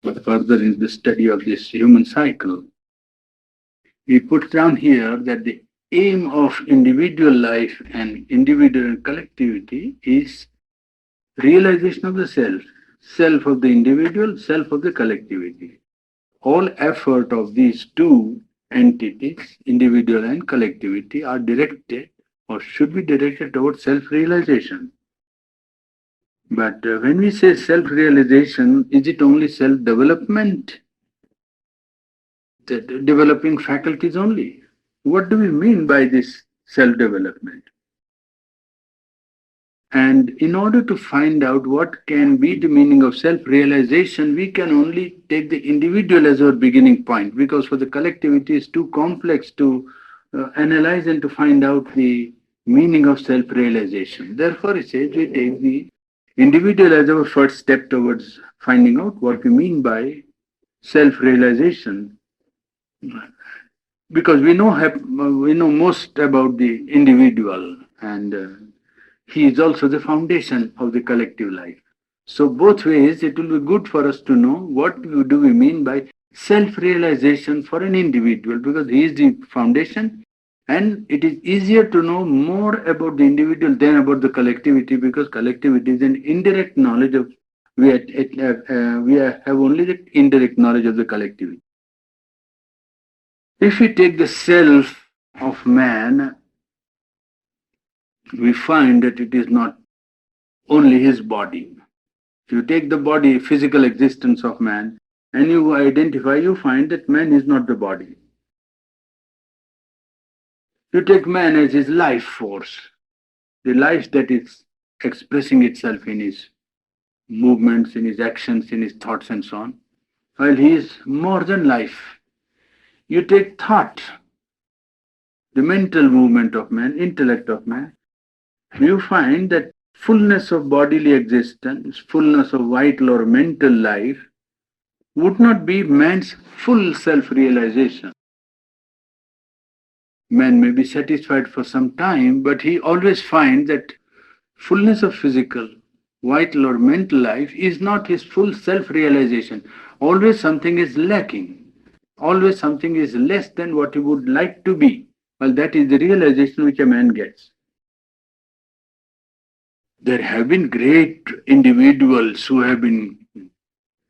but further in the study of this human cycle, he puts down here that the aim of individual life and individual collectivity is realization of the self, self of the individual, self of the collectivity. All effort of these two entities, individual and collectivity, are directed or should be directed towards self realization. But when we say self realization, is it only self development, developing faculties only? What do we mean by this self development? And in order to find out what can be the meaning of self realization, we can only take the individual as our beginning point, because for the collectivity is too complex to analyze and to find out the meaning of self realization. Therefore, it says we take the individual as our first step towards finding out what we mean by self realization, because we know most about the individual, and he is also the foundation of the collective life. So both ways, it will be good for us to know what do we mean by self-realization for an individual, because he is the foundation, and it is easier to know more about the individual than about the collectivity, because collectivity is an indirect knowledge of we have only the indirect knowledge of the collectivity. If we take the self of man, we find that it is not only his body. If you take the body, physical existence of man, and you identify, you find that man is not the body. You take man as his life force, the life that is expressing itself in his movements, in his actions, in his thoughts, and so on, while he is more than life. You take thought, the mental movement of man, intellect of man, you find that fullness of bodily existence, fullness of vital or mental life would not be man's full self realization. Man may be satisfied for some time, but he always finds that fullness of physical, vital, or mental life is not his full self realization. Always something is lacking, always something is less than what he would like to be. Well, that is the realization which a man gets. There have been great individuals who have been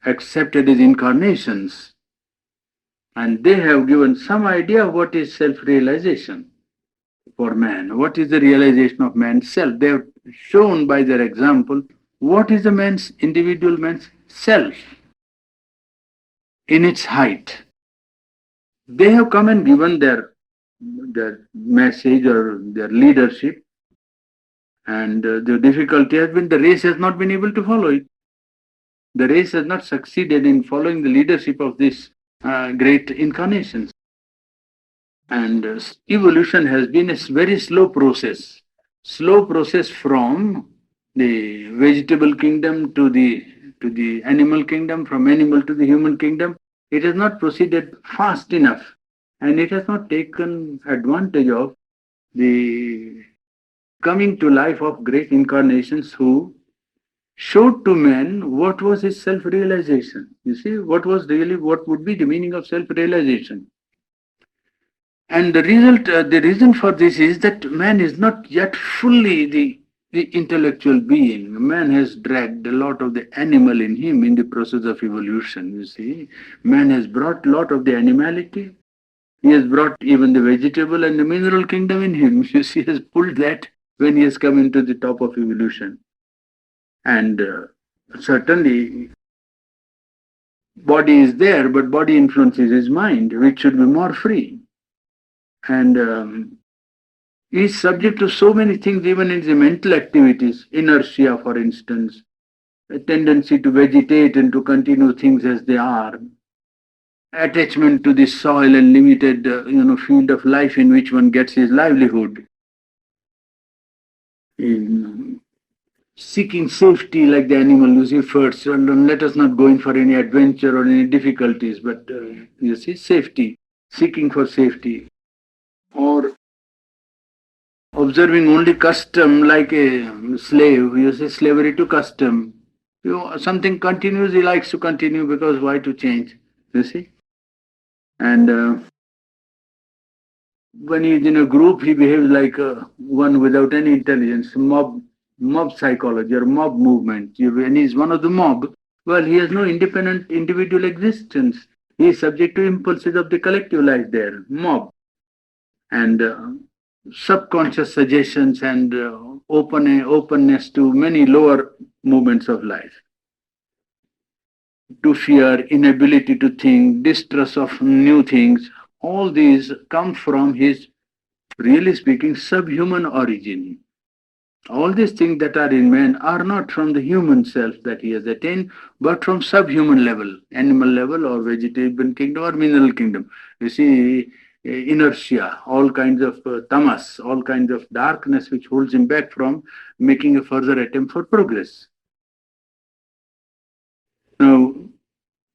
accepted as incarnations, and they have given some idea of what is self realization for man. What is the realization of man's self? They have shown by their example what is the man's individual man's self in its height. They have come and given their message or their leadership, and the difficulty has been the race has not been able to follow it. The race has not succeeded in following the leadership of these great incarnations. And evolution has been a very slow process from the vegetable kingdom to the animal kingdom, from animal to the human kingdom. It has not proceeded fast enough, and it has not taken advantage of the coming to life of great incarnations who showed to man what was his self-realization. You see, what would be the meaning of self-realization. And the reason for this is that man is not yet fully the intellectual being. Man has dragged a lot of the animal in him in the process of evolution. You see, man has brought a lot of the animality. He has brought even the vegetable and the mineral kingdom in him. You see, he has pulled that when he has come into the top of evolution. And certainly, body is there, but body influences his mind, which should be more free. And is subject to so many things, even in the mental activities, inertia, for instance, a tendency to vegetate and to continue things as they are, attachment to the soil and limited, field of life in which one gets his livelihood, in seeking safety like the animal. You see, first, let us not go in for any adventure or any difficulties, but you see, safety, seeking for safety, or observing only custom like a slave. You say slavery to custom. Something continues, he likes to continue because why to change? You see? And when he's in a group, he behaves like one without any intelligence, mob psychology or mob movement. When he's one of the mob, well, he has no independent individual existence. He is subject to impulses of the collective life there, mob, and subconscious suggestions and openness to many lower movements of life, to fear, inability to think, distrust of new things. All these come from his, really speaking, subhuman origin. All these things that are in man are not from the human self that he has attained, but from subhuman level, animal level or vegetable kingdom or mineral kingdom. You see, inertia, all kinds of tamas, all kinds of darkness which holds him back from making a further attempt for progress. Now,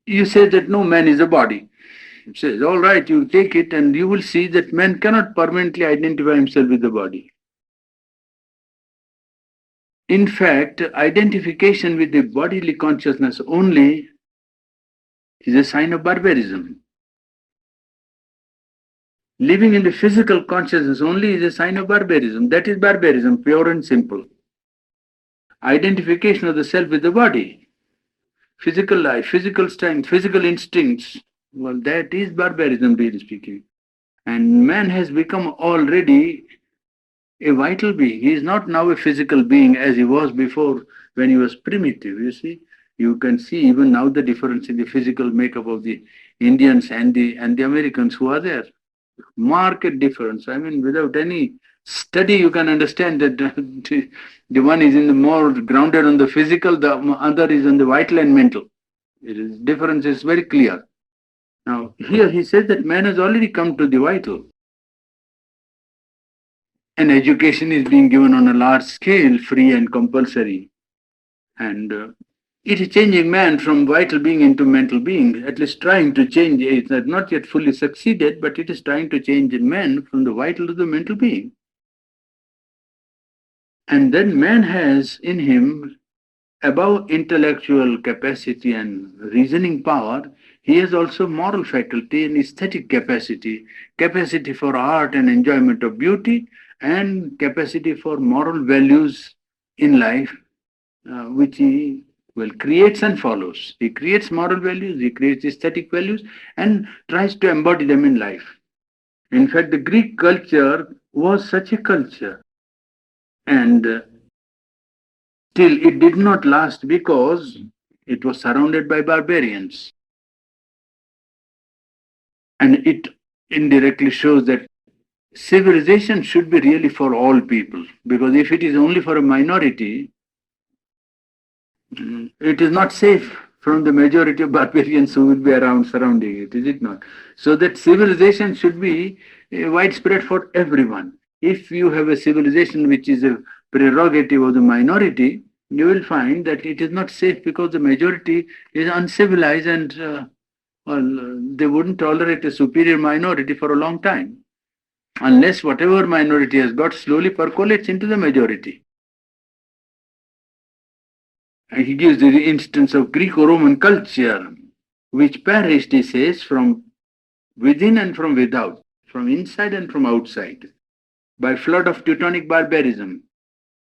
you say that no man is a body. It says, all right, you take it and you will see that man cannot permanently identify himself with the body. In fact, identification with the bodily consciousness only is a sign of barbarism. Living in the physical consciousness only is a sign of barbarism. That is barbarism, pure and simple. Identification of the self with the body, physical life, physical strength, physical instincts, well, that is barbarism, really speaking. And man has become already a vital being. He is not now a physical being as he was before when he was primitive. You see, you can see even now the difference in the physical makeup of the Indians and the Americans who are there. Marked difference. I mean, without any study, you can understand that the one is in the more grounded on the physical, the other is on the vital and mental. It is difference is very clear. Now, here he says that man has already come to the vital. And education is being given on a large scale, free and compulsory. And it is changing man from vital being into mental being, at least trying to change. It has not yet fully succeeded, but it is trying to change man from the vital to the mental being. And then man has in him, above intellectual capacity and reasoning power, he has also moral faculty and aesthetic capacity, capacity for art and enjoyment of beauty, and capacity for moral values in life, which he well creates and follows. He creates moral values, he creates aesthetic values, and tries to embody them in life. In fact, the Greek culture was such a culture, and still it did not last because it was surrounded by barbarians. And it indirectly shows that civilization should be really for all people, because if it is only for a minority, it is not safe from the majority of barbarians who will be around surrounding it, is it not? So that civilization should be widespread for everyone. If you have a civilization which is a prerogative of the minority, you will find that it is not safe because the majority is uncivilized and they wouldn't tolerate a superior minority for a long time unless whatever minority has got slowly percolates into the majority. And he gives the instance of Greco-Roman culture, which perished, he says, from within and from without, from inside and from outside, by flood of Teutonic barbarism.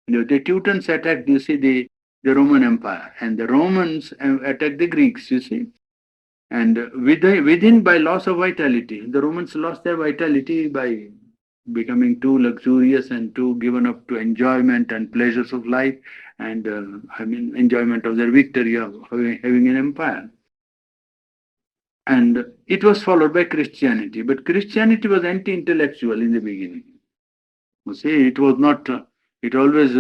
The Teutons attacked, you see, the Roman Empire, and the Romans attacked the Greeks, you see. And within, by loss of vitality, the Romans lost their vitality by becoming too luxurious and too given up to enjoyment and pleasures of life, and enjoyment of their victory of having an empire. And it was followed by Christianity, but Christianity was anti-intellectual in the beginning. You see, it was not. It always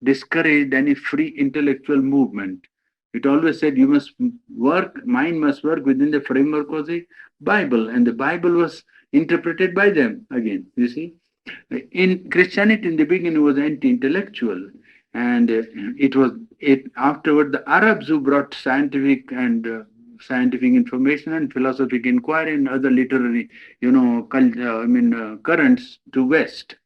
discouraged any free intellectual movement. It always said you must work, mind must work within the framework of the Bible, and the Bible was interpreted by them again. You see, in Christianity in the beginning was anti-intellectual, and afterward the Arabs who brought scientific and scientific information and philosophic inquiry and other literary, currents to West.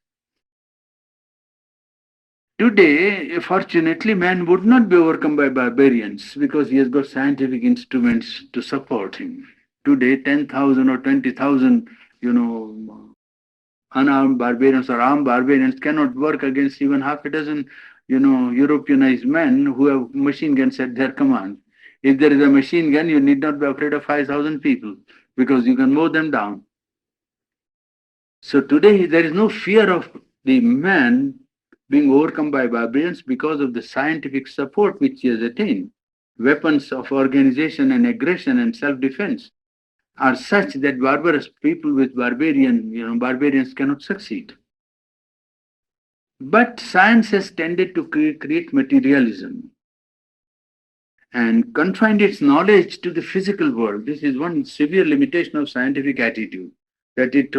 Today, fortunately, man would not be overcome by barbarians because he has got scientific instruments to support him. Today, 10,000 or 20,000, you know, unarmed barbarians or armed barbarians cannot work against even half a dozen, Europeanized men who have machine guns at their command. If there is a machine gun, you need not be afraid of 5,000 people because you can mow them down. So today there is no fear of the man being overcome by barbarians because of the scientific support which he has attained. Weapons of organization and aggression and self-defense are such that barbarous people with barbarians cannot succeed. But science has tended to create materialism and confined its knowledge to the physical world. This is one severe limitation of scientific attitude, that it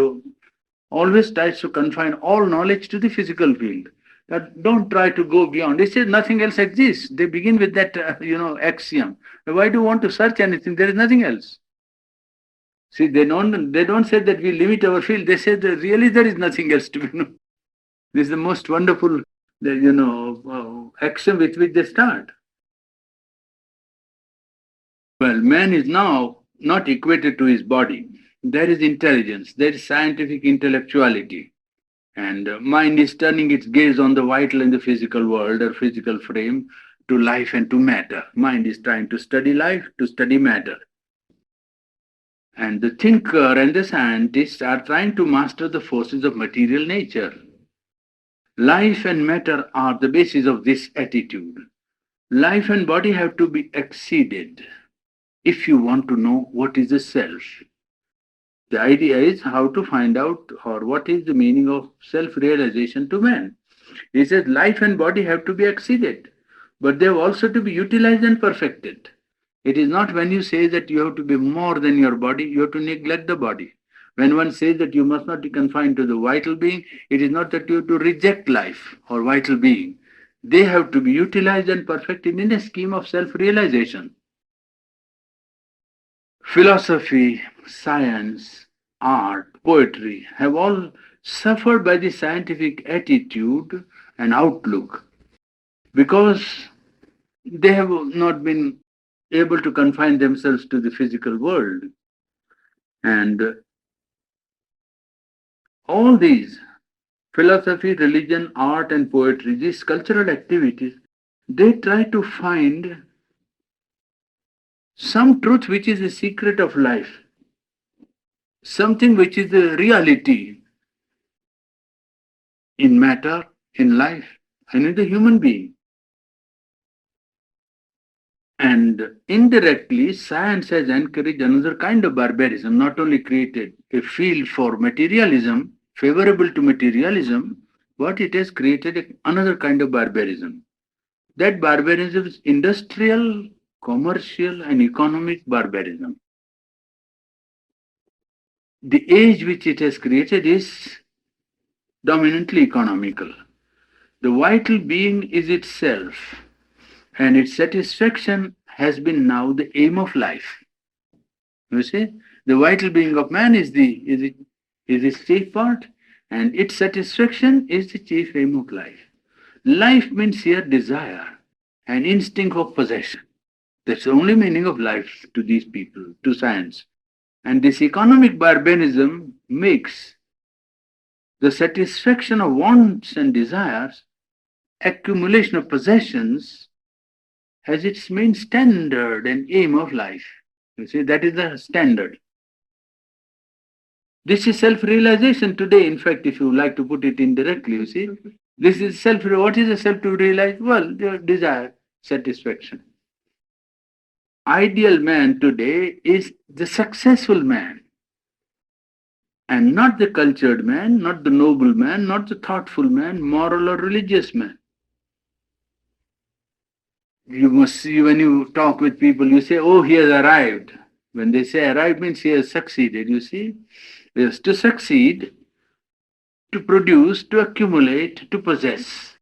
always tries to confine all knowledge to the physical field. That don't try to go beyond. They say nothing else exists. They begin with that, axiom. Why do you want to search anything? There is nothing else. See, they don't say that we limit our field. They say that really there is nothing else to be known. This is the most wonderful, action with which they start. Well, man is now not equated to his body. There is intelligence, there is scientific intellectuality, and mind is turning its gaze on the vital in the physical world or physical frame to life and to matter. Mind is trying to study life, to study matter. And the thinker and the scientist are trying to master the forces of material nature. Life and matter are the basis of this attitude. Life and body have to be exceeded if you want to know what is the self. The idea is how to find out or what is the meaning of self realization to man. He says life and body have to be exceeded, but they have also to be utilized and perfected. It is not when you say that you have to be more than your body, you have to neglect the body. When one says that you must not be confined to the vital being, it is not that you have to reject life or vital being. They have to be utilized and perfected in a scheme of self realization. Philosophy, science, art, poetry have all suffered by the scientific attitude and outlook because they have not been able to confine themselves to the physical world. And all these philosophy, religion, art, and poetry, these cultural activities, they try to find some truth which is the secret of life, something which is the reality in matter, in life, and in the human being. And indirectly, science has encouraged another kind of barbarism, not only created a field for materialism, favorable to materialism, but it has created another kind of barbarism. That barbarism is industrial, commercial, and economic barbarism. The age which it has created is dominantly economical. The vital being is itself, and its satisfaction has been now the aim of life. You see, the vital being of man is its chief part, and its satisfaction is the chief aim of life. Life means here desire, an instinct of possession. That's the only meaning of life to these people, to science. And this economic barbarism makes the satisfaction of wants and desires, accumulation of possessions, as its main standard and aim of life. You see, that is the standard. This is self-realization today. In fact, if you like to put it indirectly, you see, this is self. What is a self to realize? Well, your desire, satisfaction. Ideal man today is the successful man, and not the cultured man, not the noble man, not the thoughtful man, moral or religious man. You must see when you talk with people, you say, oh, he has arrived. When they say arrived means he has succeeded, you see. Yes, to succeed, to produce, to accumulate, to possess.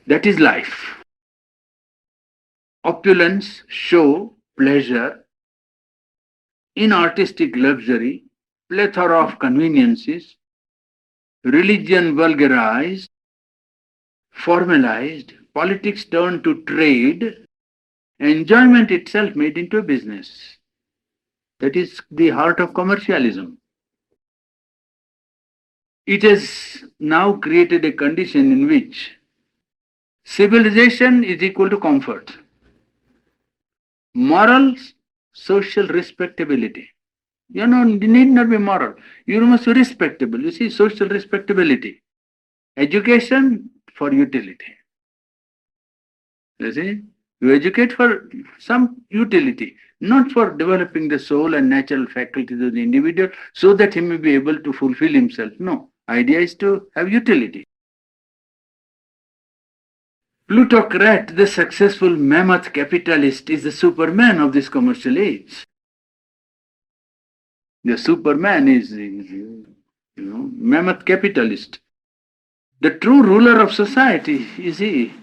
That is life. Opulence, show, pleasure, inartistic luxury, plethora of conveniences, religion vulgarized, formalized, politics turned to trade, enjoyment itself made into a business. That is the heart of commercialism. It has now created a condition in which civilization is equal to comfort, morals, social respectability. You need not be moral. You must be respectable. You see, social respectability. Education for utility. You see, you educate for some utility, not for developing the soul and natural faculties of the individual so that he may be able to fulfill himself. No, idea is to have utility. Plutocrat, the successful mammoth capitalist, is the superman of this commercial age. The superman is mammoth capitalist. The true ruler of society is he.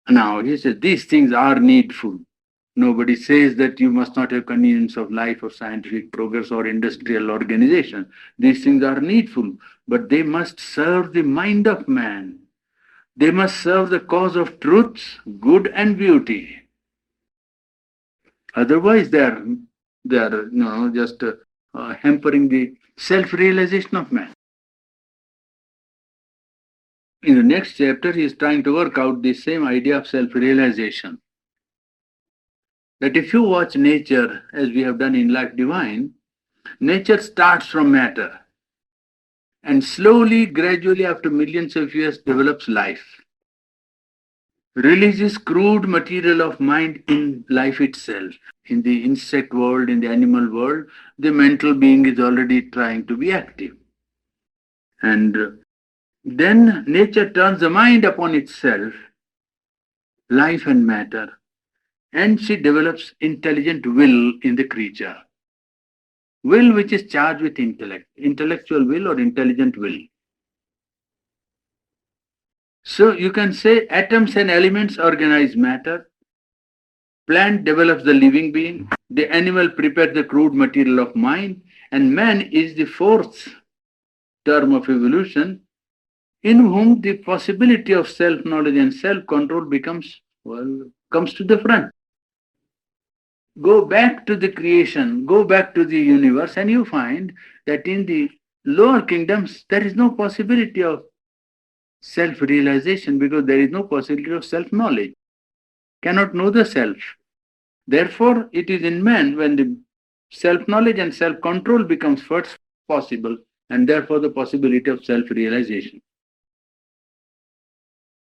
Now, he says these things are needful. Nobody says that you must not have convenience of life or scientific progress or industrial organization. These things are needful, but they must serve the mind of man. They must serve the cause of truth, good and beauty. Otherwise, they are just hampering the self-realization of man. In the next chapter, he is trying to work out the same idea of self-realization. That if you watch nature, as we have done in Life Divine, nature starts from matter and slowly, gradually, after millions of years, develops life. Releases crude material of mind in life itself. In the insect world, in the animal world, the mental being is already trying to be active. And then nature turns the mind upon itself, life and matter, and she develops intelligent will in the creature. Will which is charged with intellect, intellectual will or intelligent will. So you can say atoms and elements organize matter, plant develops the living being, the animal prepares the crude material of mind, and man is the fourth term of evolution in whom the possibility of self-knowledge and self-control comes to the front. Go back to the creation, go back to the universe, and you find that in the lower kingdoms there is no possibility of self-realization because there is no possibility of self-knowledge. Cannot know the self. Therefore, it is in man when the self-knowledge and self-control becomes first possible, and therefore the possibility of self-realization.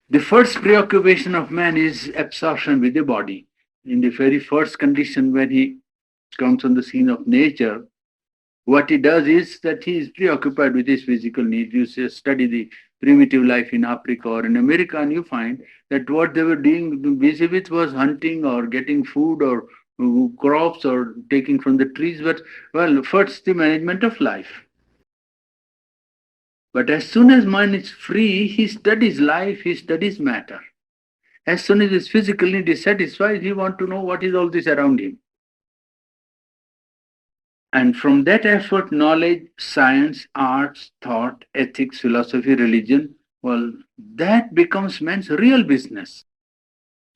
The first preoccupation of man is absorption with the body. In the very first condition when he comes on the scene of nature, what he does is that he is preoccupied with his physical needs. You study the primitive life in Africa or in America, and you find that what they were doing busy with was hunting or getting food or crops or taking from the trees. But well, first the management of life. But as soon as man is free, he studies life, he studies matter. As soon as his physical need is satisfied, he wants to know what is all this around him. And from that effort, knowledge, science, arts, thought, ethics, philosophy, religion, well, that becomes man's real business.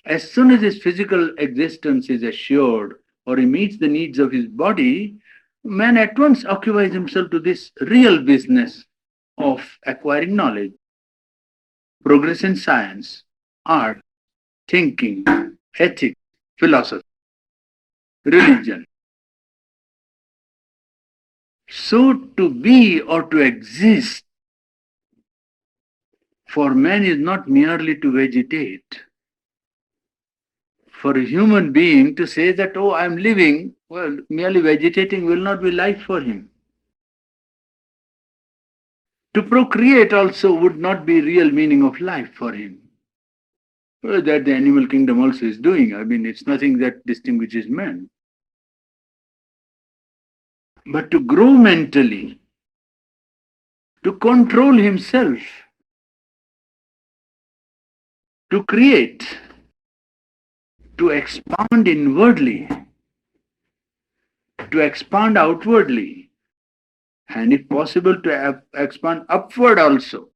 As soon as his physical existence is assured or he meets the needs of his body, man at once occupies himself to this real business of acquiring knowledge, progress in science, art, thinking, ethics, philosophy, religion. So to be or to exist for man is not merely to vegetate. For a human being to say that, oh, I'm living, well, merely vegetating will not be life for him. To procreate also would not be real meaning of life for him. Well, that the animal kingdom also is doing. I mean, it's nothing that distinguishes man. But to grow mentally, to control himself, to create, to expand inwardly, to expand outwardly, and if possible to expand upward also.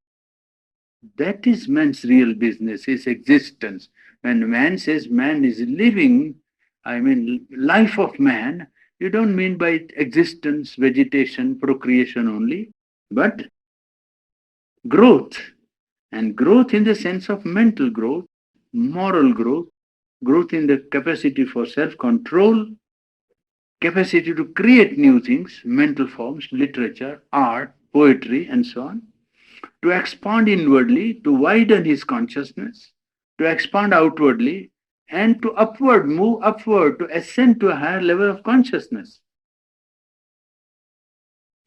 That is man's real business, his existence. When man says man is living, I mean life of man, you don't mean by existence, vegetation, procreation only, but growth. And growth in the sense of mental growth, moral growth, growth in the capacity for self control, capacity to create new things, mental forms, literature, art, poetry, and so on, to expand inwardly, to widen his consciousness, to expand outwardly, and to upward, move upward, to ascend to a higher level of consciousness.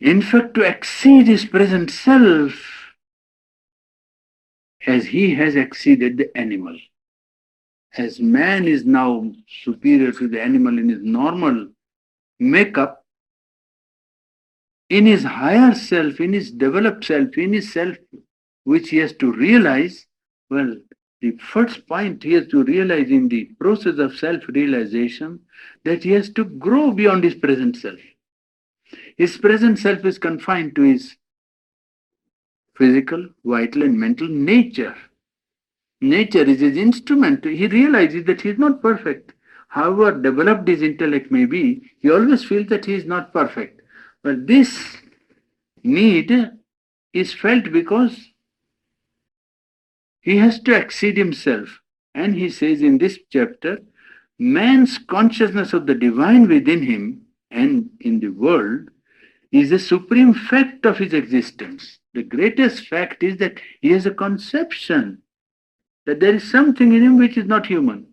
In fact, to exceed his present self as he has exceeded the animal. As man is now superior to the animal in his normal makeup, in his higher self, in his developed self, in his self which he has to realize, well, the first point he has to realize in the process of self realization that he has to grow beyond his present self. His present self is confined to his physical, vital, and mental nature. Nature is his instrument. He realizes that he is not perfect. However developed his intellect may be, he always feels that he is not perfect. But this need is felt because he has to exceed himself. And he says in this chapter, man's consciousness of the divine within him and in the world is the supreme fact of his existence. The greatest fact is that he has a conception that there is something in him which is not human.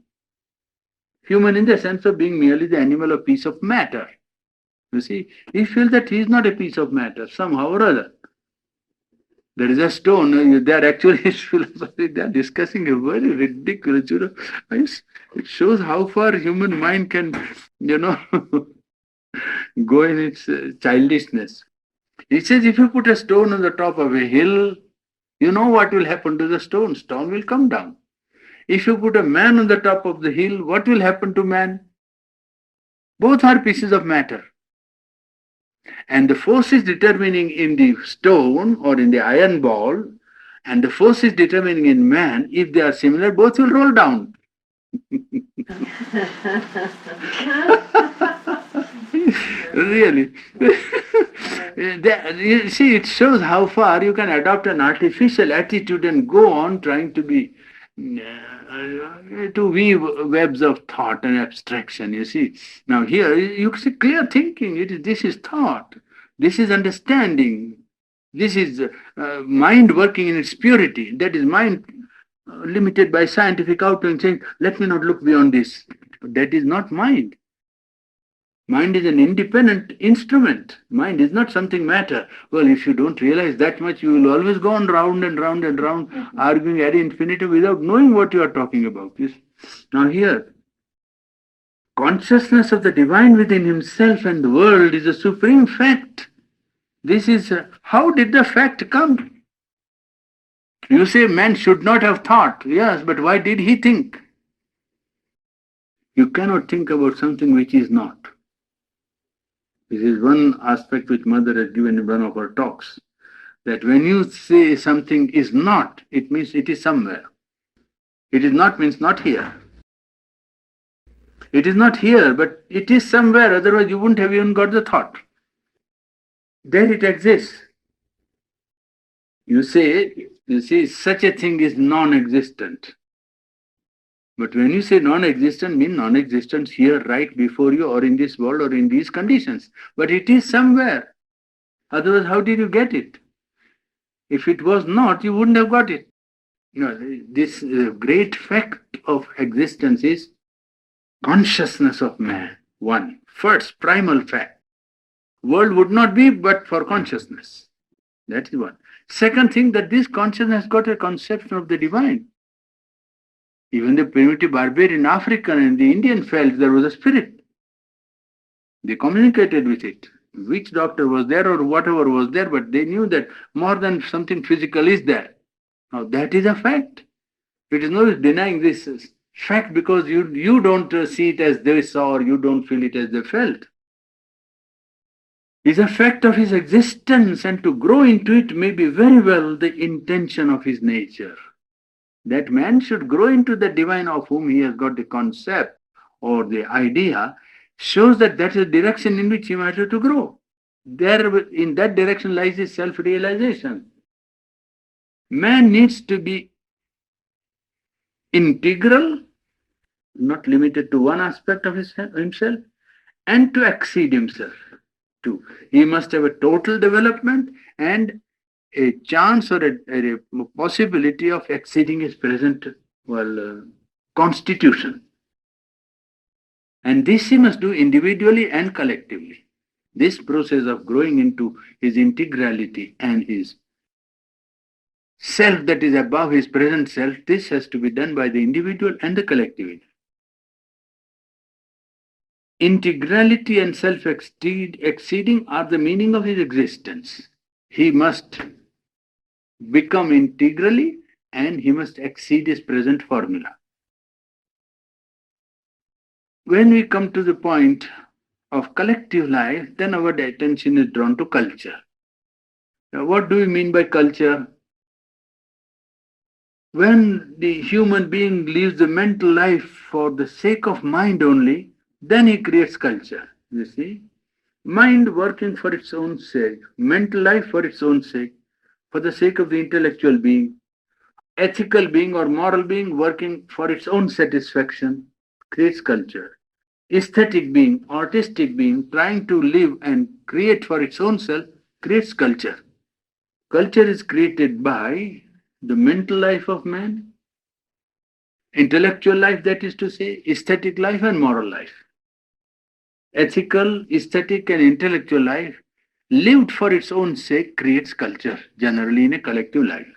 Human in the sense of being merely the animal or piece of matter. You see, he feels that he is not a piece of matter somehow or other. There is a stone, they are actually philosophy, they are discussing a very ridiculous, it shows how far human mind can, go in its childishness. He says if you put a stone on the top of a hill, you know what will happen to the stone? Stone will come down. If you put a man on the top of the hill, what will happen to man? Both are pieces of matter. And the force is determining in the stone or in the iron ball, and the force is determining in man, if they are similar, both will roll down. Really. You see, it shows how far you can adopt an artificial attitude and go on trying to be to weave webs of thought and abstraction. You see, now here you see clear thinking. This is thought, this is understanding, this is mind working in its purity. That is mind limited by scientific outline, saying, "Let me not look beyond this." That is not mind. Mind is an independent instrument. Mind is not something matter. Well, if you don't realize that much, you will always go on round and round and round, arguing ad infinitum without knowing what you are talking about. Yes. Now here, consciousness of the divine within himself and the world is a supreme fact. This is, how did the fact come? You say man should not have thought. Yes, but why did he think? You cannot think about something which is not. This is one aspect which Mother has given in one of her talks. That when you say something is not, it means it is somewhere. It is not means not here. It is not here, but it is somewhere, otherwise you wouldn't have even got the thought. There it exists. You see, such a thing is non-existent. But when you say non-existent, mean non-existence here, right before you, or in this world, or in these conditions. But it is somewhere. Otherwise, how did you get it? If it was not, you wouldn't have got it. This great fact of existence is consciousness of man. One, first primal fact. World would not be but for consciousness. That is one. Second thing, that this consciousness got a conception of the divine. Even the primitive barbarian African and the Indian felt there was a spirit. They communicated with it. Witch doctor was there or whatever was there, but they knew that more than something physical is there. Now that is a fact. It is no denying this fact because you don't see it as they saw or you don't feel it as they felt. is a fact of his existence, and to grow into it may be very well the intention of his nature. That man should grow into the divine of whom he has got the concept or the idea shows that that is the direction in which he might have to grow. There, in that direction lies his self-realization. Man needs to be integral, not limited to one aspect of himself, and to exceed himself too. He must have a total development and a chance or a possibility of exceeding his present, constitution. And this he must do individually and collectively. This process of growing into his integrality and his self that is above his present self, this has to be done by the individual and the collective. Integrality and self exceeding are the meaning of his existence. He must become integrally and he must exceed his present formula. When we come to the point of collective life, then our attention is drawn to culture. Now, what do we mean by culture? When the human being lives the mental life for the sake of mind only, then he creates culture. You see? Mind working for its own sake, mental life for its own sake, for the sake of the intellectual being, ethical being or moral being working for its own satisfaction, creates culture. Aesthetic being, artistic being, trying to live and create for its own self, creates culture. Culture is created by the mental life of man, intellectual life, that is to say, aesthetic life and moral life. Ethical, aesthetic, and intellectual life, lived for its own sake, creates culture, generally in a collective life.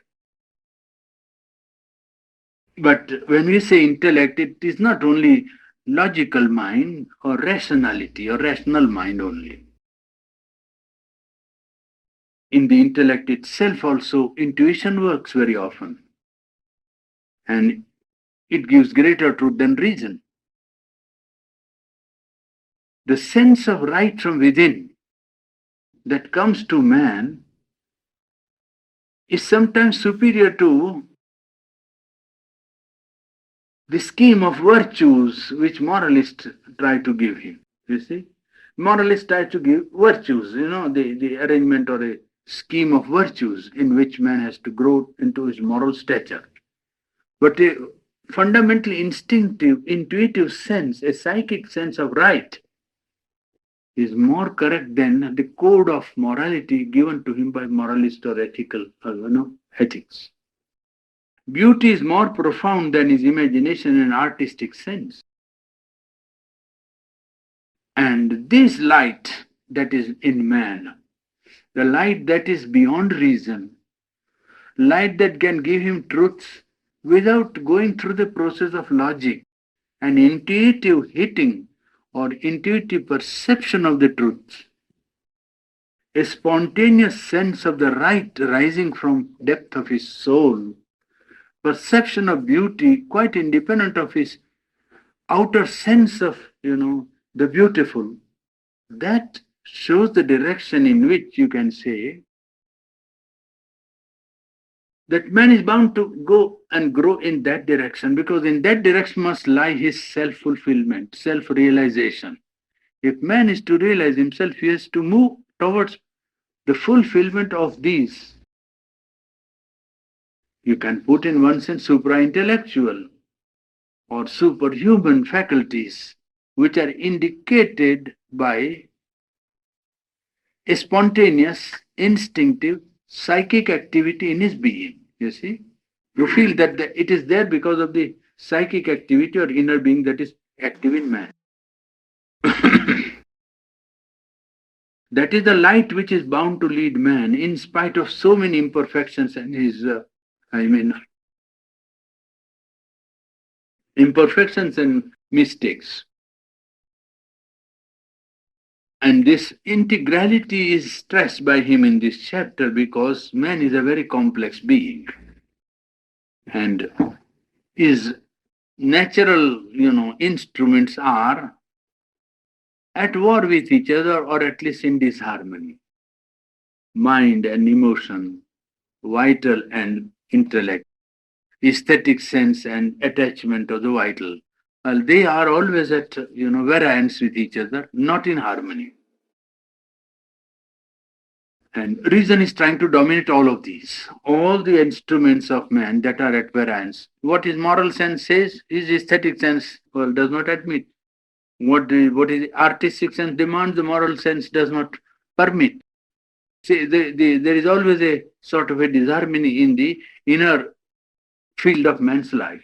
But when we say intellect, it is not only logical mind or rationality or rational mind only. In the intellect itself, also, intuition works very often. And it gives greater truth than reason. The sense of right from within that comes to man is sometimes superior to the scheme of virtues which moralists try to give him. You see? Moralists try to give virtues, the arrangement or a scheme of virtues in which man has to grow into his moral stature. But a fundamentally instinctive, intuitive sense, a psychic sense of right, is more correct than the code of morality given to him by moralist or ethical, ethics. Beauty is more profound than his imagination and artistic sense. And this light that is in man, the light that is beyond reason, light that can give him truths without going through the process of logic, an intuitive hitting or intuitive perception of the truth, a spontaneous sense of the right rising from depth of his soul, perception of beauty quite independent of his outer sense of, the beautiful. That shows the direction in which you can say that man is bound to go and grow in that direction, because in that direction must lie his self-fulfillment, self-realization. If man is to realize himself, he has to move towards the fulfillment of these. You can put in one sense supra-intellectual or superhuman faculties, which are indicated by a spontaneous, instinctive, psychic activity in his being. You see? You feel that it is there because of the psychic activity or inner being that is active in man. That is the light which is bound to lead man in spite of so many imperfections and his, imperfections and mistakes. And this integrality is stressed by him in this chapter because man is a very complex being. And his natural, instruments are at war with each other or at least in disharmony. Mind and emotion, vital and intellect, aesthetic sense and attachment of the vital. Well, they are always at variance with each other, not in harmony. And reason is trying to dominate all of these, all the instruments of man that are at variance. What his moral sense says, his aesthetic sense does not admit. What is artistic sense demands, the moral sense does not permit. See, there is always a sort of a disharmony in the inner field of man's life.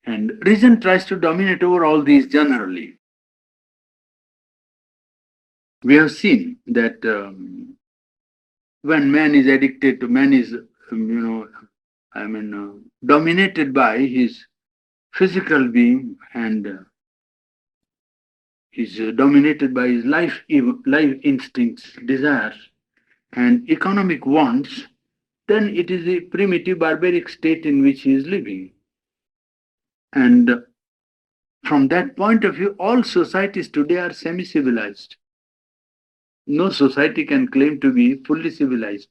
And reason tries to dominate over all these generally. We have seen that when man is addicted to, man is, dominated by his physical being and is dominated by his life instincts, desires, and economic wants, then it is a primitive barbaric state in which he is living. And from that point of view, all societies today are semi civilized. No society can claim to be fully civilized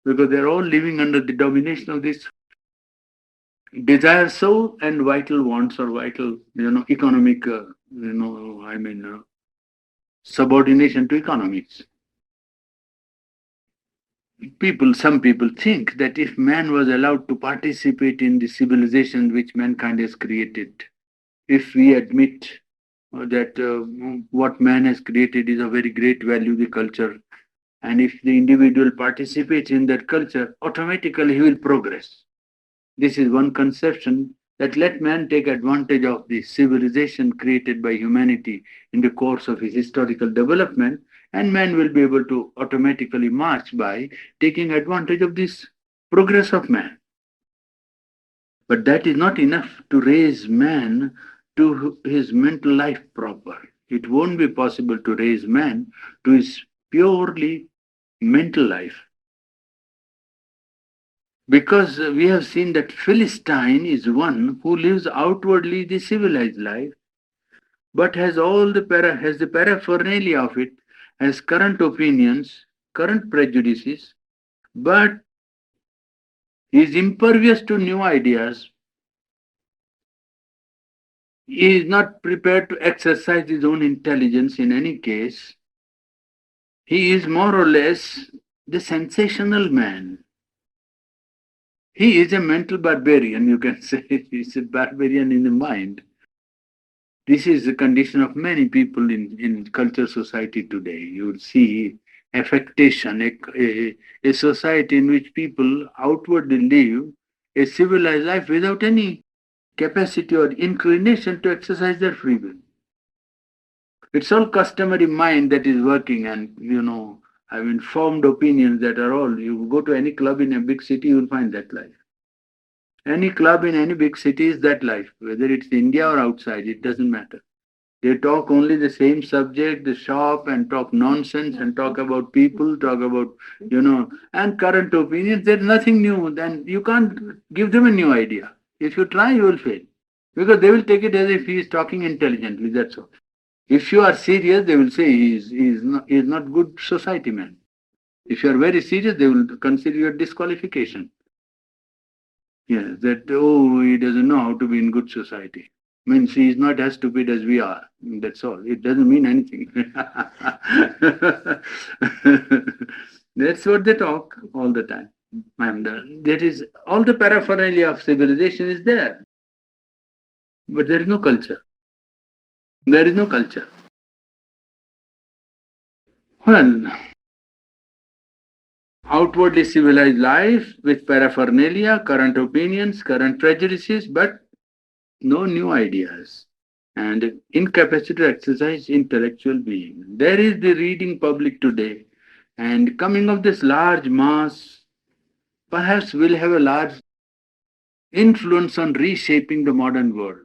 because they're all living under the domination of this desire soul and vital wants or vital, economic, subordination to economics. Some people think that if man was allowed to participate in the civilization which mankind has created, if we admit that what man has created is a very great value, the culture, and if the individual participates in that culture, automatically he will progress. This is one conception that let man take advantage of the civilization created by humanity in the course of his historical development, and man will be able to automatically march by taking advantage of this progress of man. But that is not enough to raise man to his mental life proper. It won't be possible to raise man to his purely mental life. Because we have seen that Philistine is one who lives outwardly the civilized life, but has has the paraphernalia of it, has current opinions, current prejudices, but he is impervious to new ideas. He is not prepared to exercise his own intelligence in any case. He is more or less the sensational man. He is a mental barbarian, you can say. He's a barbarian in the mind. This is the condition of many people in culture society today. You would see affectation, a society in which people outwardly live a civilized life without any capacity or inclination to exercise their free will. It's all customary mind that is working, and formed opinions that are all. You go to any club in a big city, you will find that life. Any club in any big city is that life, whether it's India or outside, it doesn't matter. They talk only the same subject, the shop, and talk nonsense and talk about people, talk about, and current opinions. There's nothing new. Then you can't give them a new idea. If you try, you will fail. Because they will take it as if he is talking intelligently, that's all. If you are serious, they will say he is not good society man. If you are very serious, they will consider your disqualification. Yes, that, he doesn't know how to be in good society. Means he is not as stupid as we are. That's all. It doesn't mean anything. That's what they talk all the time. And that is all the paraphernalia of civilization is there. But there is no culture. There is no culture. Well, outwardly civilized life with paraphernalia, current opinions, current prejudices, but no new ideas, and incapacity to exercise intellectual being. There is the reading public today, and coming of this large mass perhaps will have a large influence on reshaping the modern world.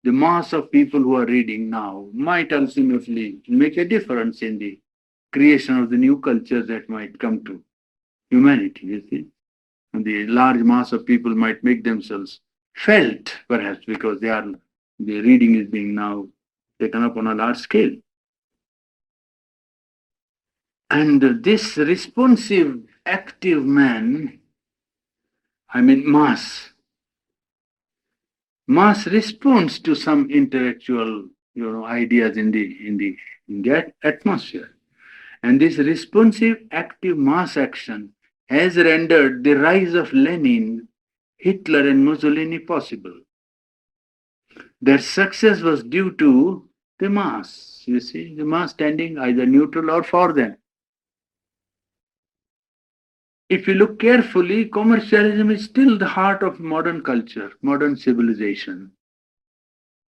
The mass of people who are reading now might ultimately make a difference in the creation of the new cultures that might come to humanity, you see. And the large mass of people might make themselves felt, perhaps because the reading is being now taken up on a large scale. And this responsive, active man, I mean mass responds to some intellectual, ideas in the atmosphere. And this responsive, active mass action has rendered the rise of Lenin, Hitler, and Mussolini possible. Their success was due to the mass. You see, the mass standing either neutral or for them. If you look carefully, commercialism is still the heart of modern culture, modern civilization.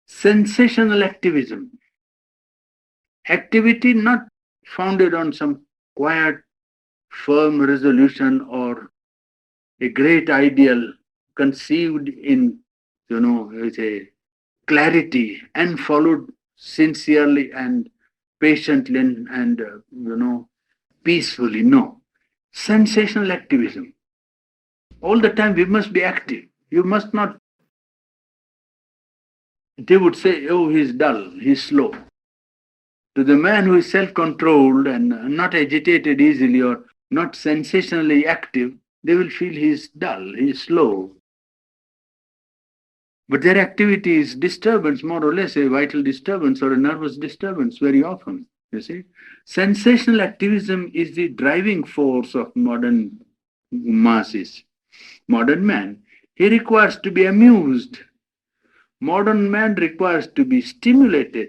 Sensational activism, activity not founded on some quiet, firm resolution or a great ideal conceived in, with a clarity and followed sincerely and patiently and peacefully. No. Sensational activism. All the time we must be active. You must not, they would say, oh, he's dull, he's slow. To the man who is self controlled and not agitated easily or not sensationally active, they will feel he's dull, he's slow. But their activity is disturbance, more or less a vital disturbance or a nervous disturbance very often. You see? Sensational activism is the driving force of modern masses, modern man. He requires to be amused. Modern man requires to be stimulated.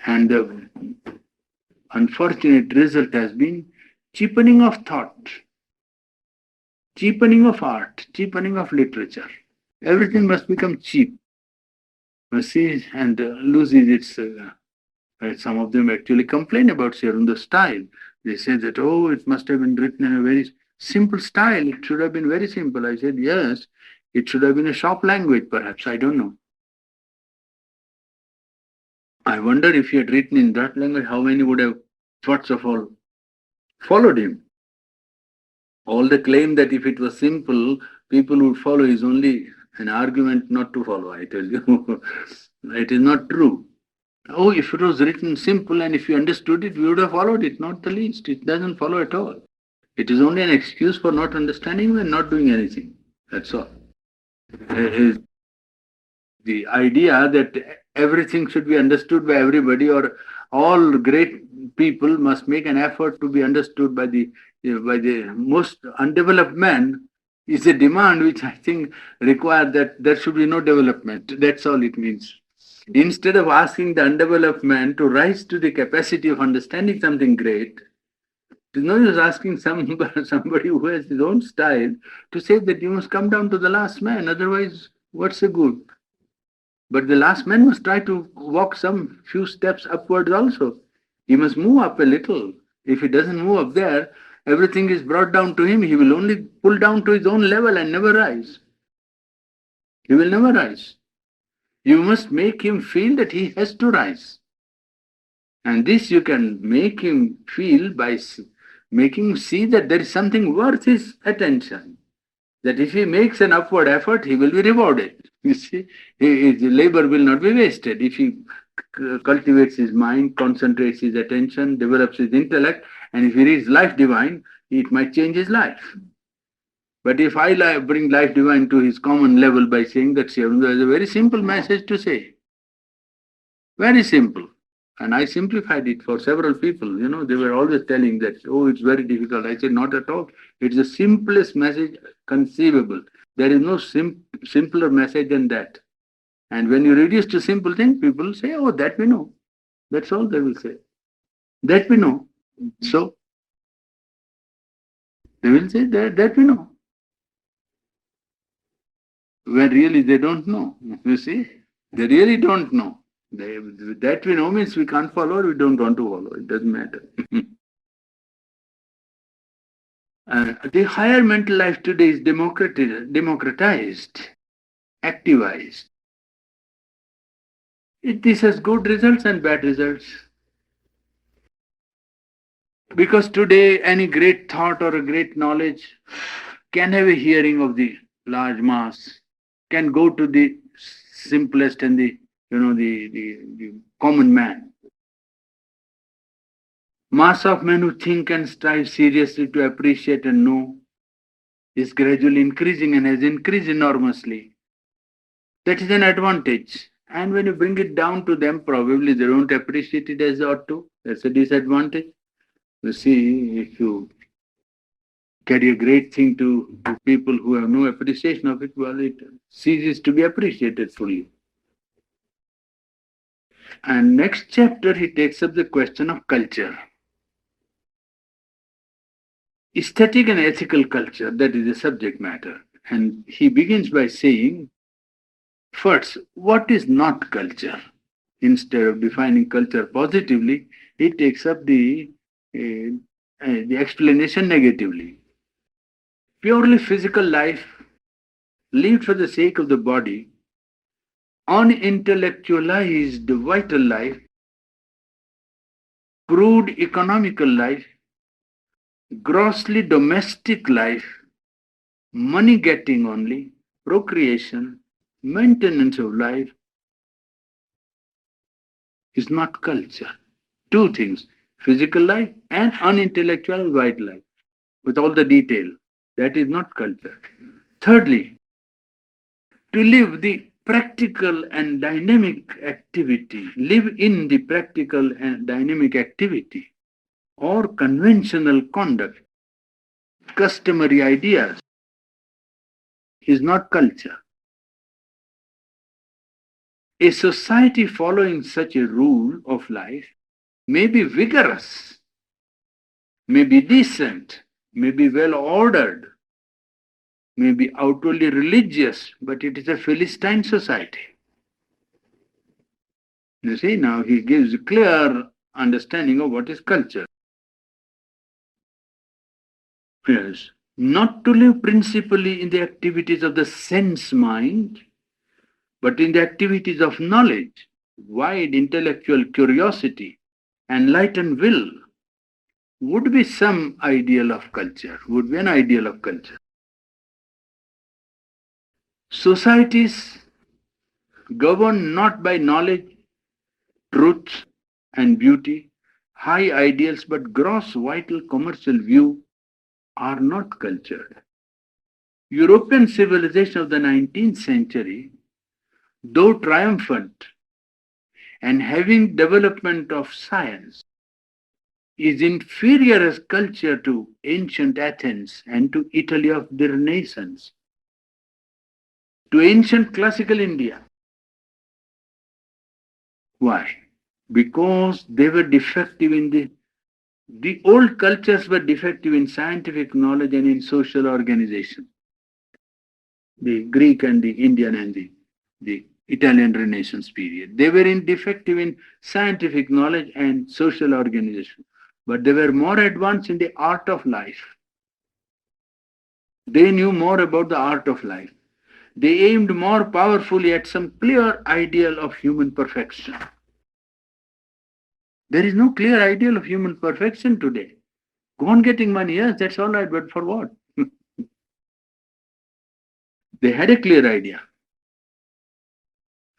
And the unfortunate result has been cheapening of thought, cheapening of art, cheapening of literature. Everything must become cheap, you see, and loses its. Some of them actually complain about Sharunda's style. They say that, oh, it must have been written in a very simple style. It should have been very simple. I said, yes, it should have been a shop language, perhaps. I don't know. I wonder if he had written in that language, how many would have, first of all, followed him. All the claim that if it was simple, people would follow is only an argument not to follow, I tell you. It is not true. Oh, if it was written simple and if you understood it, we would have followed it, not the least. It doesn't follow at all. It is only an excuse for not understanding and not doing anything. That's all. Is the idea that everything should be understood by everybody or all great people must make an effort to be understood by the most undeveloped man is a demand which I think requires that there should be no development. That's all it means. Instead of asking the undeveloped man to rise to the capacity of understanding something great, it is no use asking somebody who has his own style to say that you must come down to the last man, otherwise, what's the good? But the last man must try to walk some few steps upwards also. He must move up a little. If he doesn't move up there, everything is brought down to him. He will only pull down to his own level and never rise. He will never rise. You must make him feel that he has to rise. And this you can make him feel by making him see that there is something worth his attention. That if he makes an upward effort, he will be rewarded. You see, his labor will not be wasted. If he cultivates his mind, concentrates his attention, develops his intellect, and if he reads life divine, it might change his life. But if I bring life divine to his common level by saying that Shivananda has a very simple message to say, very simple. And I simplified it for several people. They were always telling that, oh, it's very difficult. I said, not at all. It's the simplest message conceivable. There is no simpler message than that. And when you reduce to simple things, people say, oh, that we know. That's all they will say. That we know. So they will say that we know. When really they don't know. You see? They really don't know. That we know means we can't follow or we don't want to follow. It doesn't matter. The higher mental life today is democratized, activized. This has good results and bad results. Because today any great thought or a great knowledge can have a hearing of the large mass, can go to the simplest and the common man. Mass of men who think and strive seriously to appreciate and know is gradually increasing and has increased enormously. That is an advantage. And when you bring it down to them, probably they don't appreciate it as they ought to. That's a disadvantage. You see, if you carry a great thing to people who have no appreciation of it, well, it ceases to be appreciated fully. And next chapter, he takes up the question of culture. Aesthetic and ethical culture, that is the subject matter. And he begins by saying, first, what is not culture? Instead of defining culture positively, he takes up the explanation negatively. Purely physical life, lived for the sake of the body, unintellectualized vital life, crude economical life, grossly domestic life, money getting only, procreation, maintenance of life is not culture. Two things, physical life and unintellectual vital life, with all the detail. That is not culture. Thirdly, to live the practical and dynamic activity, live in the practical and dynamic activity or conventional conduct, customary ideas is not culture. A society following such a rule of life may be vigorous, may be decent, may be well ordered, may be outwardly religious, but it is a Philistine society. You see, now he gives a clear understanding of what is culture. Yes. Not to live principally in the activities of the sense mind, but in the activities of knowledge, wide intellectual curiosity, enlightened will would be some ideal of culture, would be an ideal of culture. Societies governed not by knowledge, truth, and beauty, high ideals, but gross vital commercial view are not cultured. European civilization of the 19th century, though triumphant and having development of science, is inferior as culture to ancient Athens and to Italy of the Renaissance, to ancient classical India. Why? Because they were defective in the old cultures were defective in scientific knowledge and in social organization. The Greek and the Indian and the Italian Renaissance period. They were defective in scientific knowledge and social organization, but they were more advanced in the art of life. They knew more about the art of life. They aimed more powerfully at some clear ideal of human perfection. There is no clear ideal of human perfection today. Go on getting money, yes, that's all right, but for what? They had a clear idea.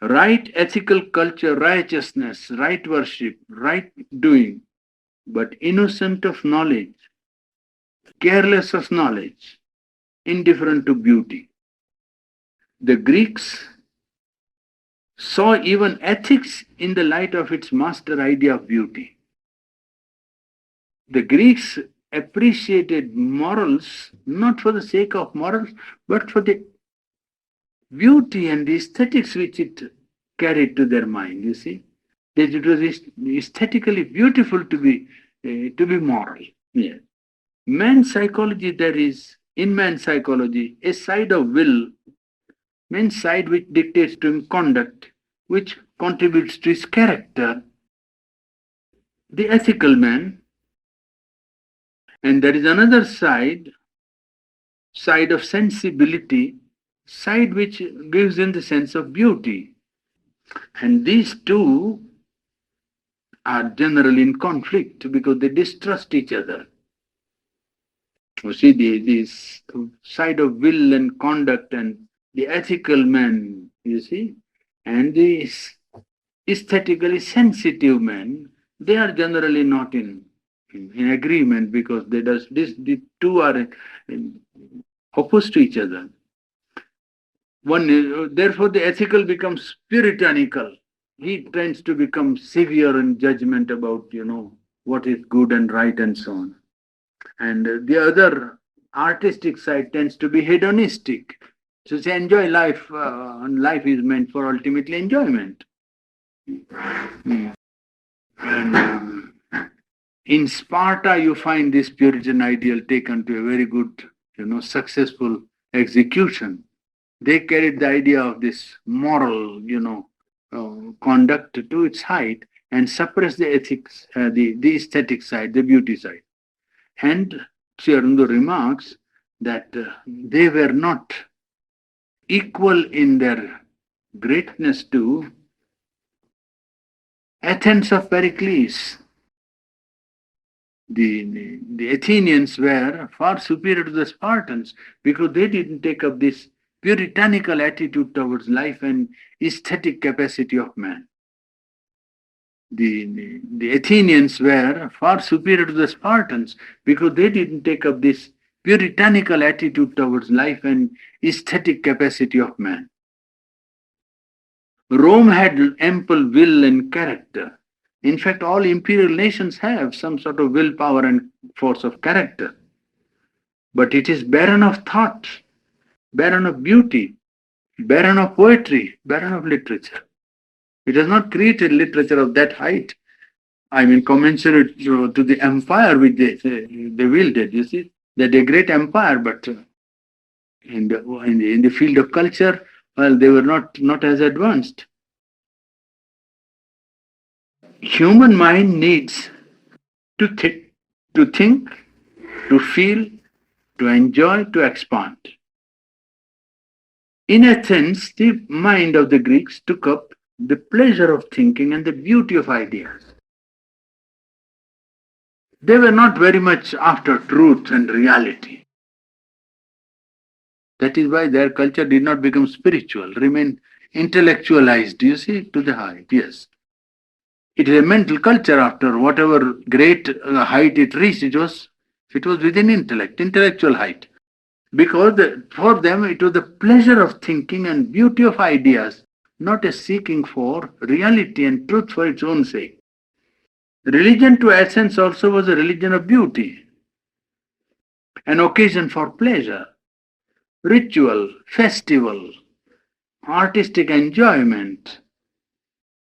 Right ethical culture, righteousness, right worship, right doing, but innocent of knowledge, careless of knowledge, indifferent to beauty. The Greeks saw even ethics in the light of its master idea of beauty. The Greeks appreciated morals not for the sake of morals, but for the beauty and the aesthetics which it carried to their mind, you see. It was aesthetically beautiful to be moral. Yeah. Man's psychology, there is in man's psychology a side of will, man's side which dictates to him conduct, which contributes to his character, the ethical man, and there is another side of sensibility, side which gives him the sense of beauty. And these two are generally in conflict because they distrust each other. You see, this side of will and conduct and the ethical man, you see, and the aesthetically sensitive man, they are generally not in. in agreement because they does this. The two are opposed to each other. Therefore, the ethical becomes puritanical. He tends to become severe in judgment about what is good and right and so on. And the other artistic side tends to be hedonistic. So say enjoy life, and life is meant for ultimately enjoyment. Mm. And in Sparta, you find this Puritan ideal taken to a very good, successful execution. They carried the idea of this moral, conduct to its height and suppressed the ethics, the aesthetic side, the beauty side. And Sri Aurobindo remarks that they were not equal in their greatness to Athens of Pericles. The Athenians were far superior to the Spartans because they didn't take up this puritanical attitude towards life and aesthetic capacity of man. The Athenians were far superior to the Spartans because they didn't take up this puritanical attitude towards life and aesthetic capacity of man. Rome had ample will and character. In fact, all imperial nations have some sort of willpower and force of character. But it is barren of thought, barren of beauty, barren of poetry, barren of literature. It has not created literature of that height. I mean, commensurate to the empire which they wielded. You see, they're a great empire, but in the field of culture, well, they were not as advanced. Human mind needs to think, to feel, to enjoy, to expand. In Athens, the mind of the Greeks took up the pleasure of thinking and the beauty of ideas. They were not very much after truth and reality. That is why their culture did not become spiritual, remain intellectualized, you see, to the height, yes. It is a mental culture after whatever great height it reached, it was within intellect, intellectual height. Because for them it was the pleasure of thinking and beauty of ideas, not a seeking for reality and truth for its own sake. Religion to Athens also was a religion of beauty, an occasion for pleasure, ritual, festival, artistic enjoyment.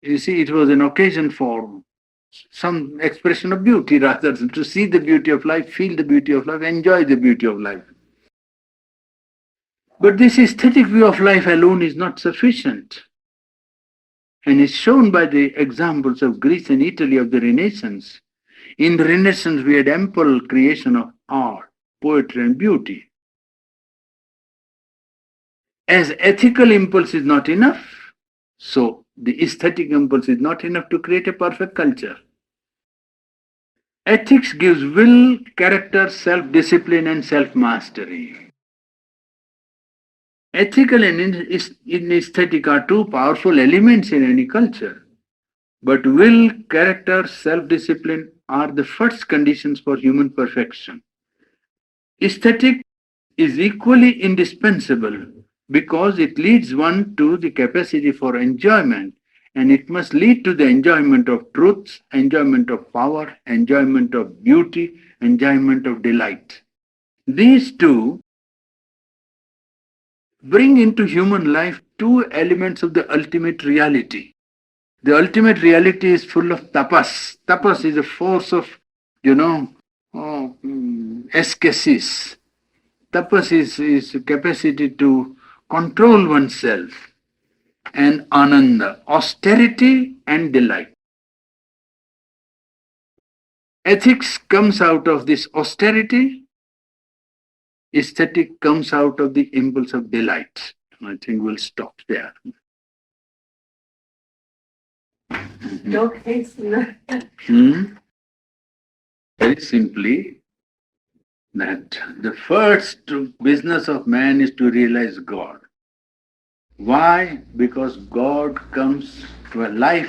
You see, it was an occasion for some expression of beauty rather than to see the beauty of life, feel the beauty of life, enjoy the beauty of life. But this aesthetic view of life alone is not sufficient and is shown by the examples of Greece and Italy of the Renaissance. In the Renaissance, we had ample creation of art, poetry, and beauty. As ethical impulse is not enough, so the aesthetic impulse is not enough to create a perfect culture. Ethics gives will, character, self-discipline, and self-mastery. Ethical and in aesthetic are two powerful elements in any culture. But will, character, self-discipline are the first conditions for human perfection. Aesthetic is equally indispensable because it leads one to the capacity for enjoyment, and it must lead to the enjoyment of truth, enjoyment of power, enjoyment of beauty, enjoyment of delight. These two bring into human life two elements of the ultimate reality. The ultimate reality is full of tapas. Tapas is a force of, ascesis. Tapas is capacity to control oneself, and ananda, austerity and delight. Ethics comes out of this austerity, aesthetic comes out of the impulse of delight. I think we'll stop there. Okay. Very simply, that the first business of man is to realize God. Why? Because life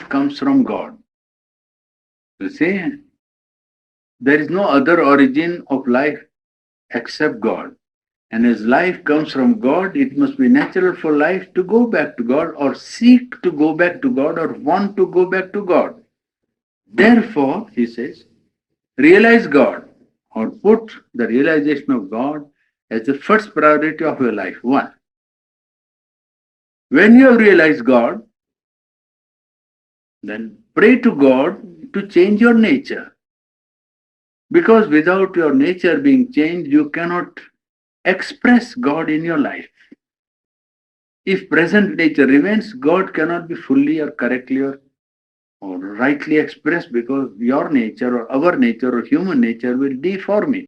comes from God. You see? There is no other origin of life except God. And as life comes from God, it must be natural for life to go back to God or seek to go back to God or want to go back to God. Therefore, he says, realize God or put the realization of God as the first priority of your life. One, when you have realized God, then pray to God to change your nature. Because without your nature being changed, you cannot express God in your life. If present nature remains, God cannot be fully or correctly or rightly expressed because your nature or our nature or human nature will deform it.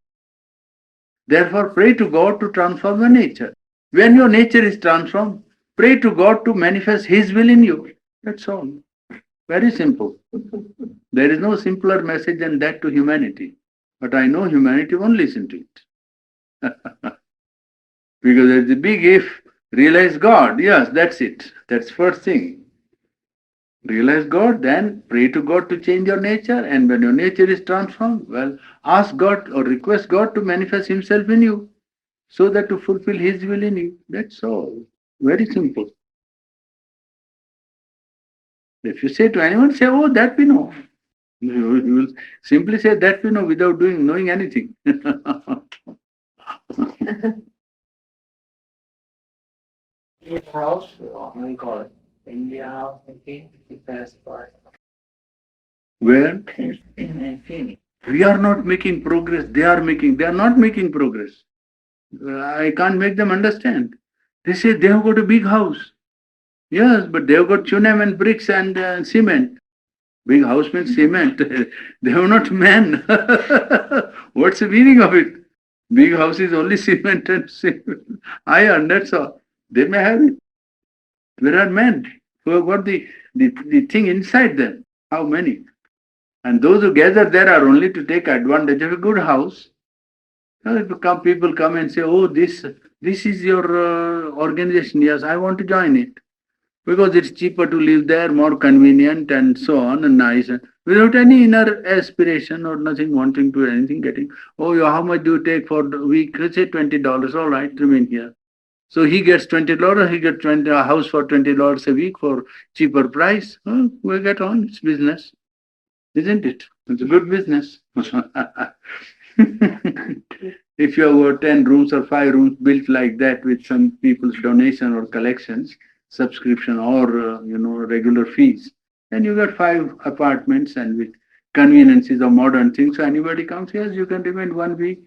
Therefore, pray to God to transform your nature. When your nature is transformed, pray to God to manifest His will in you. That's all. Very simple. There is no simpler message than that to humanity. But I know humanity won't listen to it. Because there's a big if, realize God. Yes, that's it. That's first thing. Realize God, then pray to God to change your nature. And when your nature is transformed, well, ask God or request God to manifest Himself in you so that to fulfill His will in you. That's all. Very simple. If you say to anyone, say, oh, that we know. You will simply say that we know without knowing anything. Your house, what do you call it? India house, I think, the best part. Where And Phoenix. we are not making progress, they are not making progress. I can't make them understand. They say they have got a big house. Yes, but they have got chunam and bricks and cement. Big house means cement. They have not man. What's the meaning of it? Big house is only cement and cement. Iron, that's all. They may have it. There are men who have got the thing inside them. How many? And those who gather there are only to take advantage of a good house. People come and say, "Oh, this is your organization. Yes, I want to join it because it's cheaper to live there, more convenient, and so on, and nice, and without any inner aspiration or nothing, wanting to anything, getting. Oh, how much do you take for the week? Let's say $20. All right, remain here. So he gets $20. He gets 20 a house for $20 a week for cheaper price. Oh, we get on. It's business, isn't it? It's a good business. If you have 10 rooms or 5 rooms built like that with some people's donation or collections, subscription or regular fees, then you got 5 apartments and with conveniences of modern things. So anybody comes here, you can remain 1 week,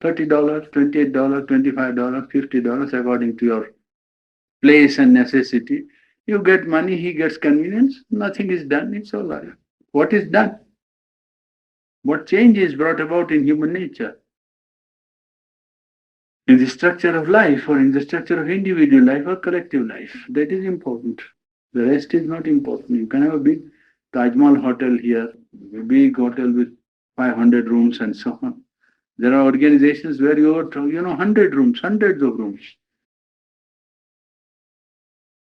$30, $28, $25, $50 according to your place and necessity. You get money, he gets convenience, nothing is done, it's all right. What is done? What change is brought about in human nature? In the structure of life or in the structure of individual life or collective life. That is important. The rest is not important. You can have a big Taj Mahal hotel here, a big hotel with 500 rooms and so on. There are organizations where you have, 100 rooms, hundreds of rooms.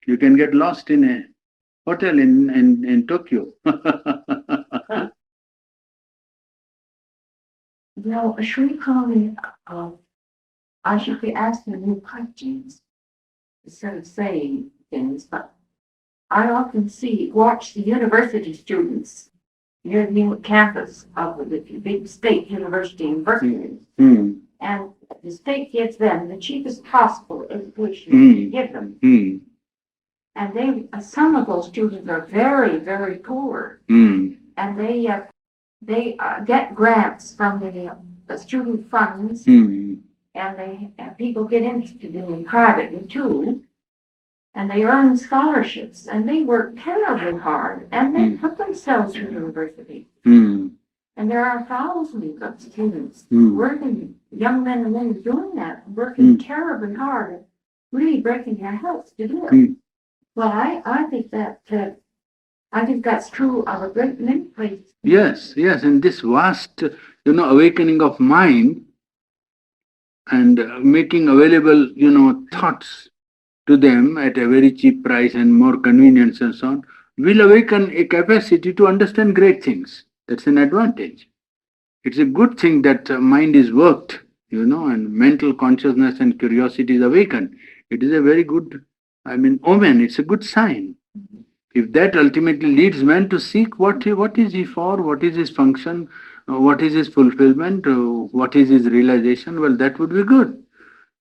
You can get lost in a hotel in Tokyo. Well, Shrikali, I should be asking you questions instead of saying things, but I often watch the university students near the campus of the big state university in Berkeley. Hmm. And the state gives them the cheapest possible education you can give them. And some of those students are very, very poor. And they get grants from the student funds, and people get interested in them privately too. And they earn scholarships, and they work terribly hard, and they put themselves through university. And there are thousands of students working, young men and women doing that, working terribly hard, and really breaking their health to do it. Well, I think I think that's true of a great many places. Yes, yes, and this vast, awakening of mind and making available, thoughts to them at a very cheap price and more convenience and so on, will awaken a capacity to understand great things. That's an advantage. It's a good thing that mind is worked, and mental consciousness and curiosity is awakened. It is a very good, omen. It's a good sign. If that ultimately leads man to seek what is he for, what is his function, what is his fulfillment, what is his realization, well, that would be good.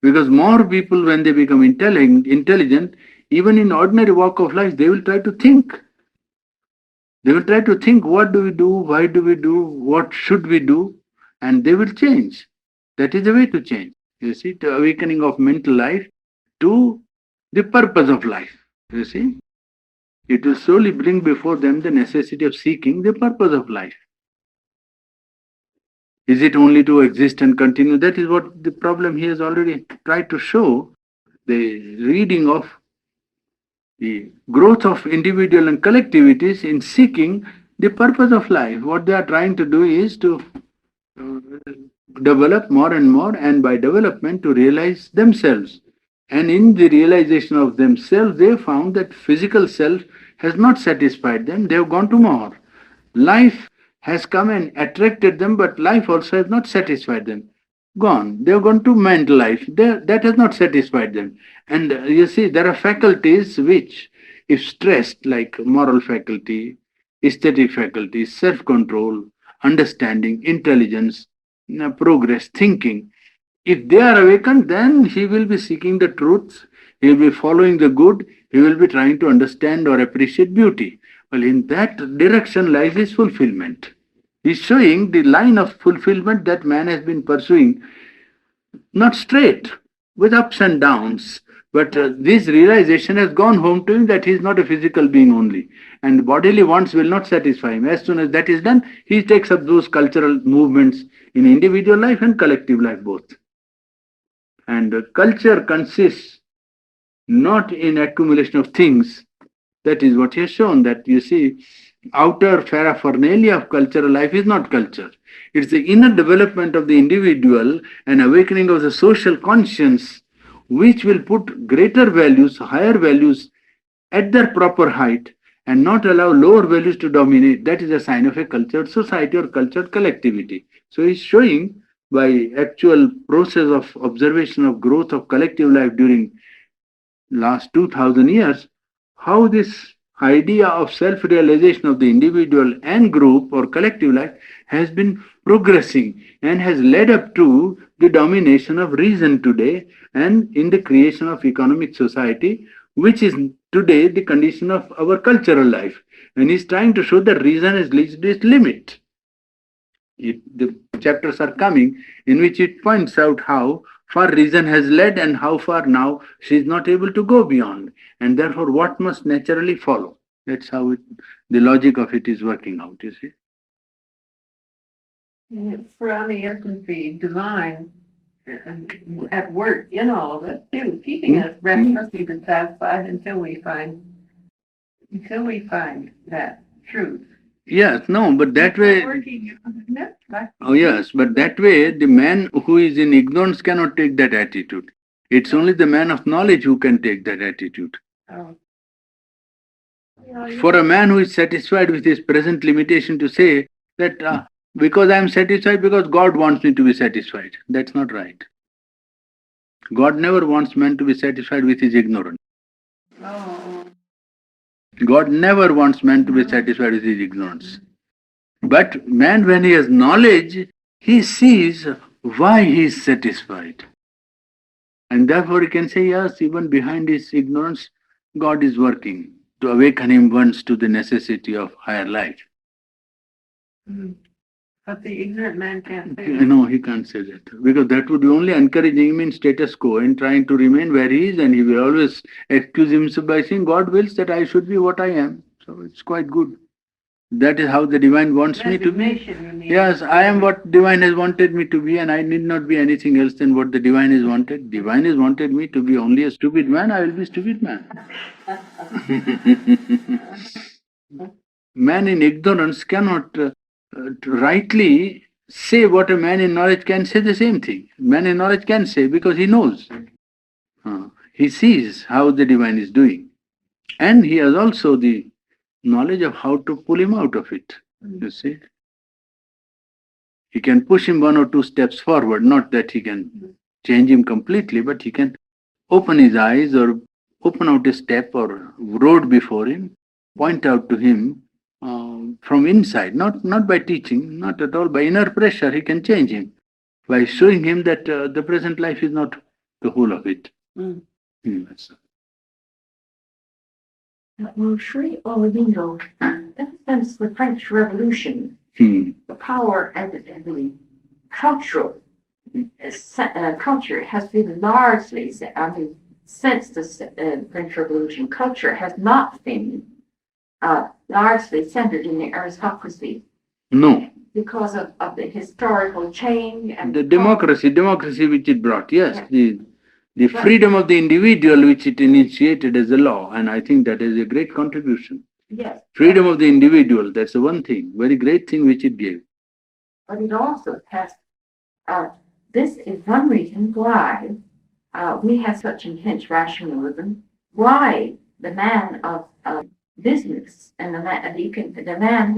Because more people, when they become intelligent, even in ordinary walk of life, they will try to think. They will try to think, what do we do, why do we do, what should we do, and they will change. That is the way to change. You see, the awakening of mental life to the purpose of life. You see, it will slowly bring before them the necessity of seeking the purpose of life. Is it only to exist and continue? That is what the problem he has already tried to show. The reading of the growth of individual and collectivities in seeking the purpose of life. What they are trying to do is to uh, develop more and more, and by development to realize themselves. And in the realization of themselves, they found that physical self has not satisfied them. They have gone to more. Life has come and attracted them, but life also has not satisfied them. Gone. They have gone to mental life. That has not satisfied them. And you see, there are faculties which, if stressed, like moral faculty, aesthetic faculty, self control, understanding, intelligence, progress, thinking, if they are awakened, then he will be seeking the truth, he will be following the good, he will be trying to understand or appreciate beauty. Well, in that direction lies his fulfillment. He's showing the line of fulfillment that man has been pursuing, not straight, with ups and downs. But this realization has gone home to him that he is not a physical being only. And bodily wants will not satisfy him. As soon as that is done, he takes up those cultural movements in individual life and collective life both. And culture consists not in accumulation of things. That is what he has shown, that you see, outer paraphernalia of cultural life is not culture. It's the inner development of the individual and awakening of the social conscience which will put greater values, higher values at their proper height and not allow lower values to dominate. That is a sign of a cultured society or cultured collectivity. So he's showing by actual process of observation of growth of collective life during last 2000 years, how this idea of self realization of the individual and group or collective life has been progressing and has led up to the domination of reason today and in the creation of economic society, which is today the condition of our cultural life. And he's trying to show that reason has reached its limit. The chapters are coming in which it points out how far reason has led and how far now she is not able to go beyond, and therefore what must naturally follow. That's how the logic of it is working out, you see. Purani isn't the divine at work in all of it too, keeping us restless, even satisfied until we find that truth. Yes, no, but that way. Oh, yes, but that way the man who is in ignorance cannot take that attitude. It's only the man of knowledge who can take that attitude. Oh. For a man who is satisfied with his present limitation to say that because I am satisfied because God wants me to be satisfied, that's not right. God never wants man to be satisfied with his ignorance. Oh. God never wants man to be satisfied with his ignorance. But man, when he has knowledge, he sees why he is satisfied. And therefore he can say, yes, even behind his ignorance, God is working to awaken him once to the necessity of higher life. But the ignorant man can't say that. No, he can't say that. Because that would be only encouraging him in status quo and trying to remain where he is, and he will always excuse himself by saying, God wills that I should be what I am. So it's quite good. That is how the divine wants me to be. Yes, I am what divine has wanted me to be, and I need not be anything else than what the divine has wanted. Divine has wanted me to be only a stupid man, I will be a stupid man. Man in ignorance cannot rightly say what a man in knowledge can say the same thing. Man in knowledge can say because he knows. He sees how the divine is doing. And he has also the knowledge of how to pull him out of it. You see? He can push him one or two steps forward, not that he can change him completely, but he can open his eyes or open out a step or road before him, point out to him from inside, not by teaching, not at all, by inner pressure, he can change him by showing him that the present life is not the whole of it. Mm. That's- Well, Sri Aurobindo, ever since the French Revolution, Hmm. the power and the cultural culture has been largely, I mean, since the French Revolution, culture has not been largely centered in the aristocracy No, because of the historical change and the democracy which it brought, yes, Yeah. the freedom of the individual which it initiated as a law, and I think that is a great contribution. Yes, Freedom of the individual, that's the one thing, very great thing which it gave. but it also has, this is one reason why we have such intense rationalism, why the man of business and the man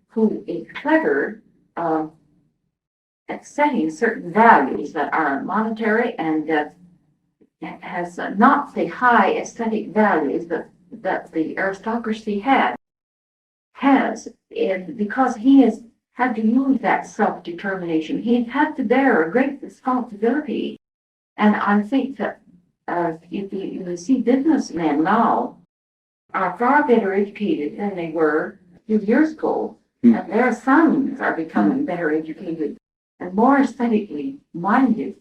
who is clever at setting certain values that are monetary and has not the high aesthetic values that the aristocracy has, and because he has had to use that self-determination, he's had to bear a great responsibility. And I think that if you see businessmen now are far better educated than they were a few years ago, and their sons are becoming better educated and more aesthetically minded.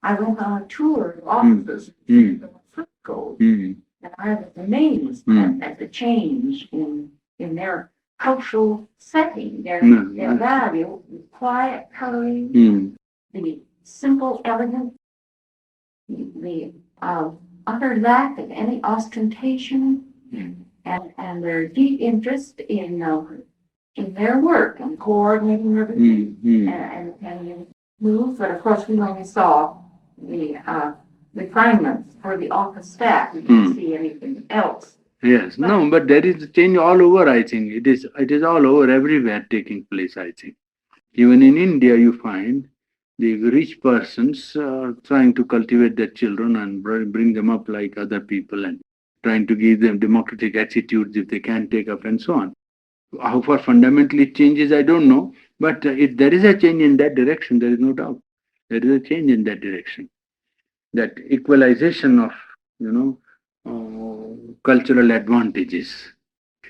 I went on a tour of offices in San Francisco, and I was amazed at the change in their cultural setting, their value, the quiet coloring, the simple elegance, the utter lack of any ostentation, and their deep interest in their work and coordinating everything and move. But of course, we only saw the refinements for the office staff. We didn't see anything else. Yes, no, but there is a change all over, I think. It is all over everywhere taking place, I think. Even in India, you find the rich persons trying to cultivate their children and bring them up like other people and trying to give them democratic attitudes if they can take up and so on. How far fundamentally it changes, I don't know. But if there is a change in that direction, there is no doubt. There is a change in that direction. That equalization of, you know, cultural advantages.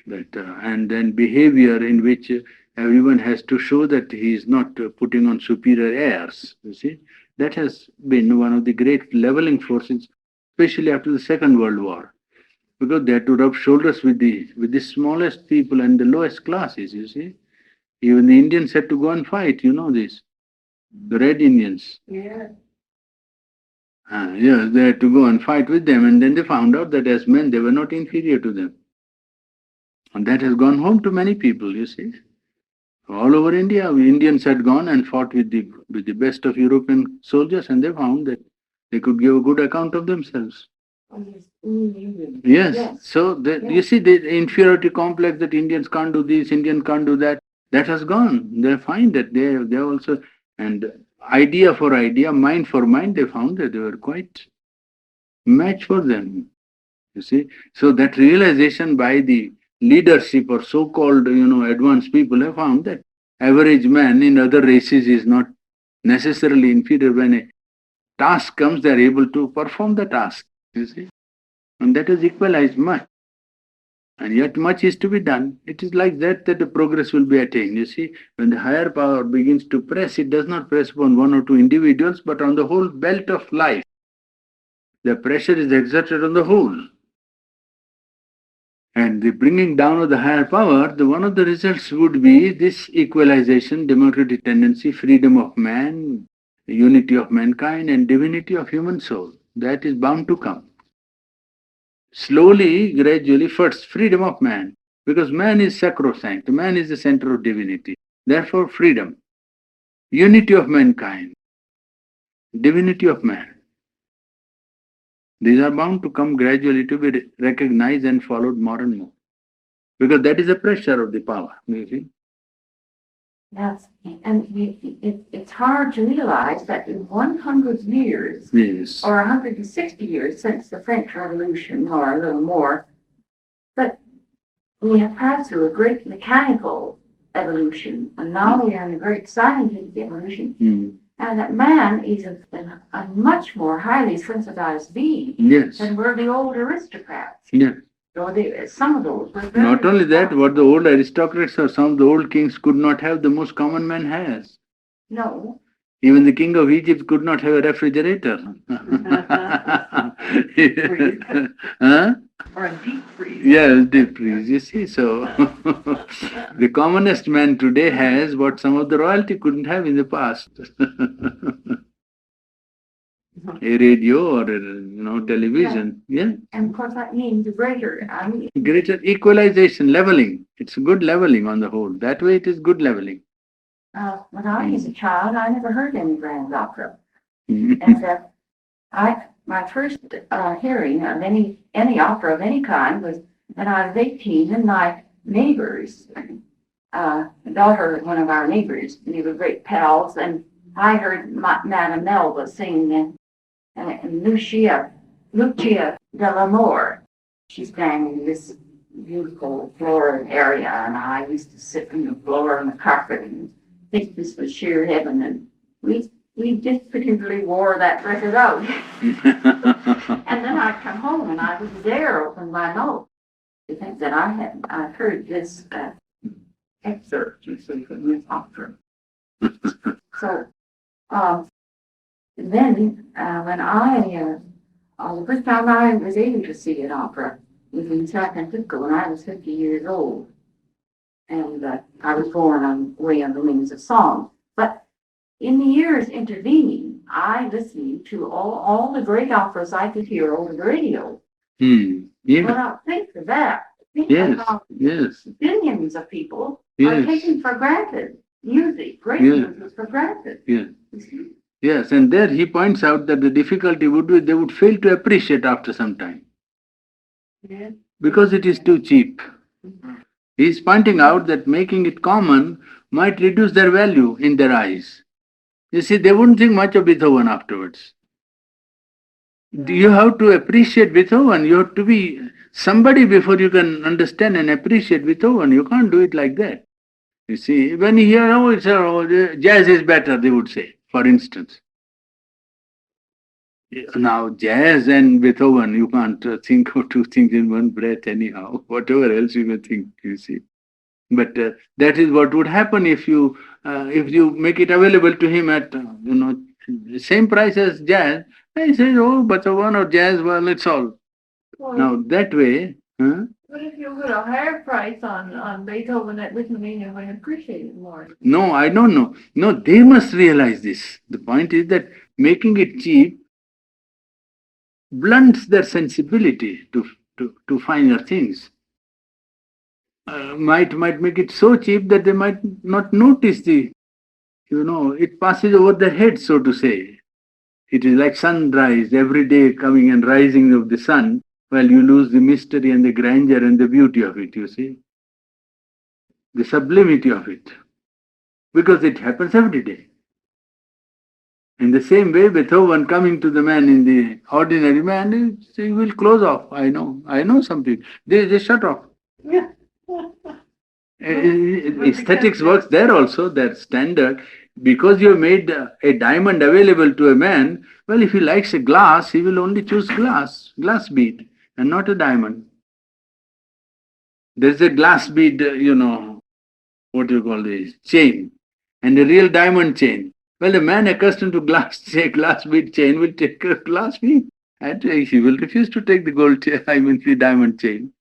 That and then behavior in which everyone has to show that he is not putting on superior airs. You see, that has been one of the great leveling forces, especially after the Second World War, because they had to rub shoulders with the smallest people and the lowest classes. You see, even the Indians had to go and fight. You know this, the Red Indians. Yeah. Yes, they had to go and fight with them, and then they found out that as men they were not inferior to them. And that has gone home to many people, you see. All over India, Indians had gone and fought with the best of European soldiers, and they found that they could give a good account of themselves. Yes. So you see the inferiority complex that Indians can't do this, Indians can't do that. That has gone. They find that they also, and idea for idea, mind for mind, they found that they were quite match for them. You see, so that realization by the leadership or so-called, advanced people have found that average man in other races is not necessarily inferior. When a task comes, they are able to perform the task. You see, and that has equalized much. And yet much is to be done. It is like that the progress will be attained. You see, when the higher power begins to press, it does not press upon one or two individuals, but on the whole belt of life. The pressure is exerted on the whole. And the bringing down of the higher power, one of the results would be this equalization, democratic tendency, freedom of man, unity of mankind, and divinity of human soul. That is bound to come. Slowly, gradually, first, freedom of man, because man is sacrosanct, man is the center of divinity. Therefore, freedom, unity of mankind, divinity of man. These are bound to come gradually to be recognized and followed more and more. Because that is the pressure of the power, you see. That's, and it's hard to realize that in 100 years, Yes. or 160 years since the French Revolution, or a little more, but we have passed through a great mechanical evolution, and now we are in a great scientific evolution, and that man is a much more highly sensitized being Yes. than were the old aristocrats. Yeah. So some of those were very Not only that, what the old aristocrats or some of the old kings could not have, the most common man has. No. Even the king of Egypt could not have a refrigerator. Huh? Or a deep freeze. Yes, deep freeze, you see, so the commonest man today has what some of the royalty couldn't have in the past. A radio or television, yeah. And of course, that means greater, Greater equalization, leveling. It's good leveling on the whole. That way it is good leveling. when I was a child, I never heard any grand opera. Mhm. And my first hearing of any opera of any kind was when I was 18, and my neighbors, the daughter of one of our neighbors, we were great pals, and I heard Madame Melba sing and Lucia Dell'Amore. She sang in this beautiful floor area, and I used to sit on the floor on the carpet and think this was sheer heaven, and we just particularly wore that record out. And then I'd come home and I would dare open my mouth to think that I heard this excerpt from this opera. So, then when the first time I was able to see an opera was in San Francisco when I was 50 years old. And I was born on Way on the Wings of Song. But in the years intervening, I listened to all the great operas I could hear over the radio. Yeah. Well, now think of that. Think Yes. of how Yes. billions of people are Yes. taken for granted. Music, great Yeah. music is for granted. Yeah. You see? Yes, and there he points out that the difficulty would be they would fail to appreciate after some time Yeah. because it is too cheap. He is pointing out that making it common might reduce their value in their eyes. You see, they wouldn't think much of Beethoven afterwards. You have to appreciate Beethoven. You have to be somebody before you can understand and appreciate Beethoven. You can't do it like that. You see, when you hear, jazz is better, they would say, for instance. Now, jazz and Beethoven, you can't think of two things in one breath anyhow, whatever else you may think, you see. But that is what would happen if you make it available to him at the same price as jazz. He says, oh, Beethoven or jazz, well, it's all. Well, Now that way, But if you put a higher price on Beethoven, that doesn't mean you're going to appreciate it more. no, I don't know. No, they must realize this. The point is that making it cheap blunts their sensibility to finer things. Might make it so cheap that they might not notice it passes over their heads, so to say. It is like sunrise, every day coming and rising of the sun, while you lose the mystery and the grandeur and the beauty of it, you see. The sublimity of it. Because it happens every day. In the same way, Beethoven coming to the man in the ordinary man, he will close off. I know some people. They shut off. Yeah. Aesthetics works there also, that standard. Because you have made a diamond available to a man, well, if he likes a glass, he will only choose glass bead, and not a diamond. There's a glass bead, what do you call this, chain, and a real diamond chain. Well, a man accustomed to glass bead chain will take a glass bead, and he will refuse to take the gold chain, the diamond chain.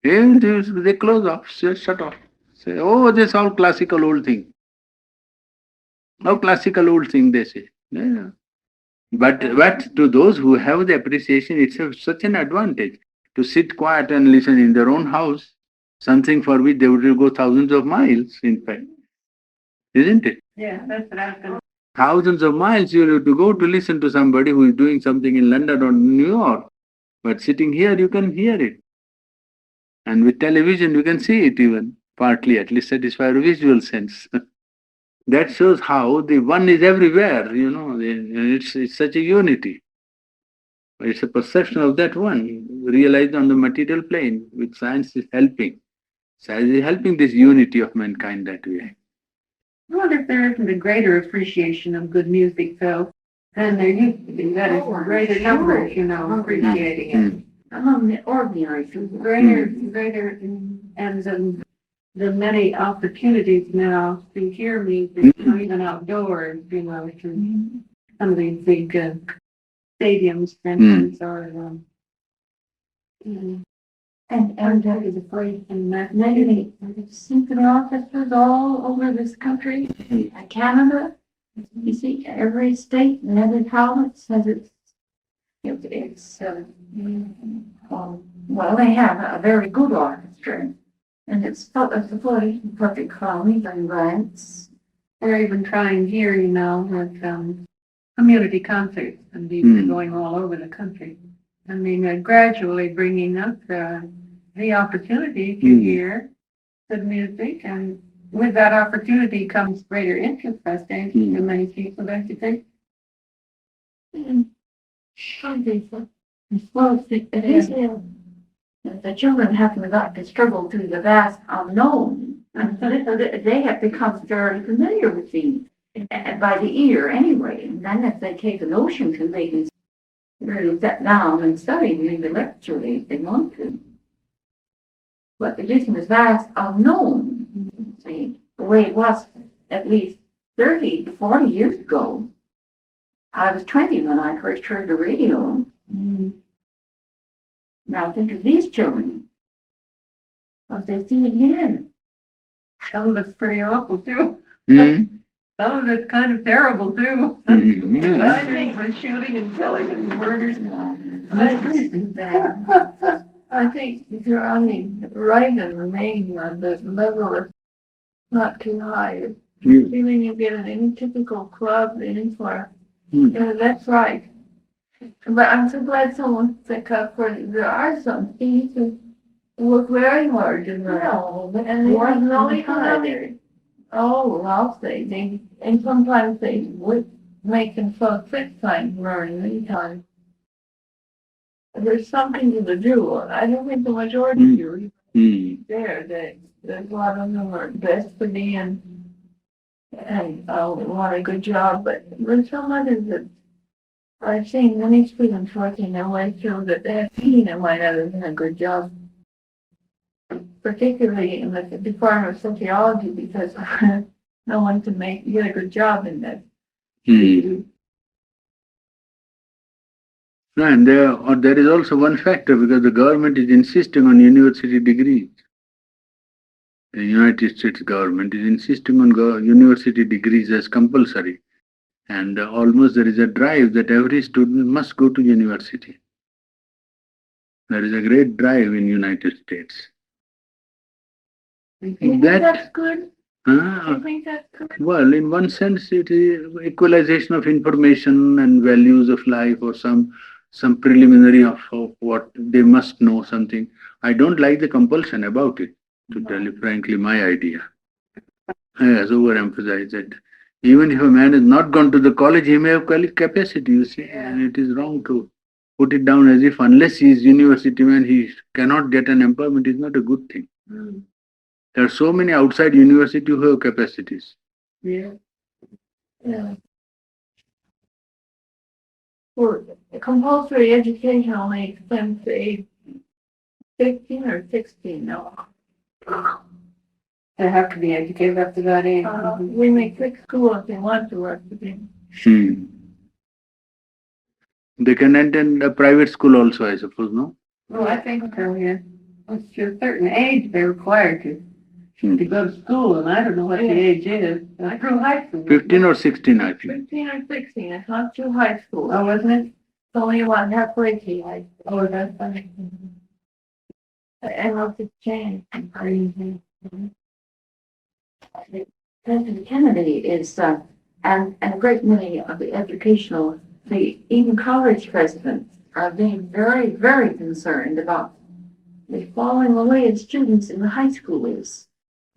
They close off, shut off. Say, oh, this all classical old thing. Oh, classical old thing, they say. Yeah. But to those who have the appreciation, it's such an advantage to sit quiet and listen in their own house, something for which they would go thousands of miles, in fact. Isn't it? Yeah, that's what I was going to. Thousands of miles you have to go to listen to somebody who is doing something in London or New York. But sitting here, you can hear it. And with television, you can see it even, partly, at least satisfy a visual sense. That shows how the one is everywhere, it's such a unity. It's a perception of that one, realized on the material plane, which science is helping. Science is helping this unity of mankind that way. I wonder if there isn't a greater appreciation of good music, though, than there used to be. That is, greater numbers, appreciating it. Among the ordinary people. Greater, and the many opportunities now to hear music, even outdoors, through some of these big stadiums, for instance, or And that is afraid and that many symphony orchestras all over this country, Canada. You see, every state and every province has well, they have a very good orchestra, and it's supported in public colonies and grants. they're even trying here, with community concerts, and these are going all over the country. I mean, gradually bringing up the opportunity to hear good music, and with that opportunity comes greater interest, I think, to many people, don't you think? Some people, well, it is the children haven't got to struggle through the vast unknown, and so they have become very familiar with things by the ear anyway. And then if they take a notion to, they can really sit down and study intellectually if they want to. But it isn't as vast unknown, see, the way it was at least 30 to 40 years ago. I was 20 when I first heard the radio. Now think of these children. What they see again. Some of it's pretty awful, too. Mm. Some of it's kind of terrible, too. I think with shooting and killing and murders. I think if you're on the right and remain on the level is not too high. Feeling you get in any typical club, anywhere. That's right. But I'm so glad someone picked up for there are some things who work very hard in that. And they have no even I'll say they, and sometimes they would make themselves sick time learning anytime. There's something to the do. I don't think the majority do there. There's a lot of them are best for me and want a good job, but there's some others that I've seen many students working their way through that they have seen and might not have done a good job, particularly in the Department of Sociology, because no one can get a good job in that. And there is also one factor, because the government is insisting on university degrees. The United States government is insisting on university degrees as compulsory. And almost there is a drive that every student must go to university. There is a great drive in United States. You think that's good? You think that's good? Well, in one sense, it is equalization of information and values of life, or some preliminary of what they must know something. I don't like the compulsion about it, to tell you frankly my idea. I has overemphasized that. Even if a man has not gone to the college, he may have capacity, you see, and it is wrong to put it down as if unless he is university man, he cannot get an employment. Is not a good thing. There are so many outside university who have capacities. For compulsory education only extends to age 15 or 16 now. They have to be educated up to that age. We may quit school if they want to work again. They can attend a private school also, I suppose, no? Well, I think so, yeah. It's to a certain age they're required to go to school, and I don't know what the age is. I through high school. 15 or 16, I think. 15 or 16, it's not through high school. Oh, wasn't it? It's only one halfway through high school. Oh, that's funny. And what's it changed? President Kennedy is, and a great many of the educational, even college presidents are being very, very concerned about the falling away of students in the high school is.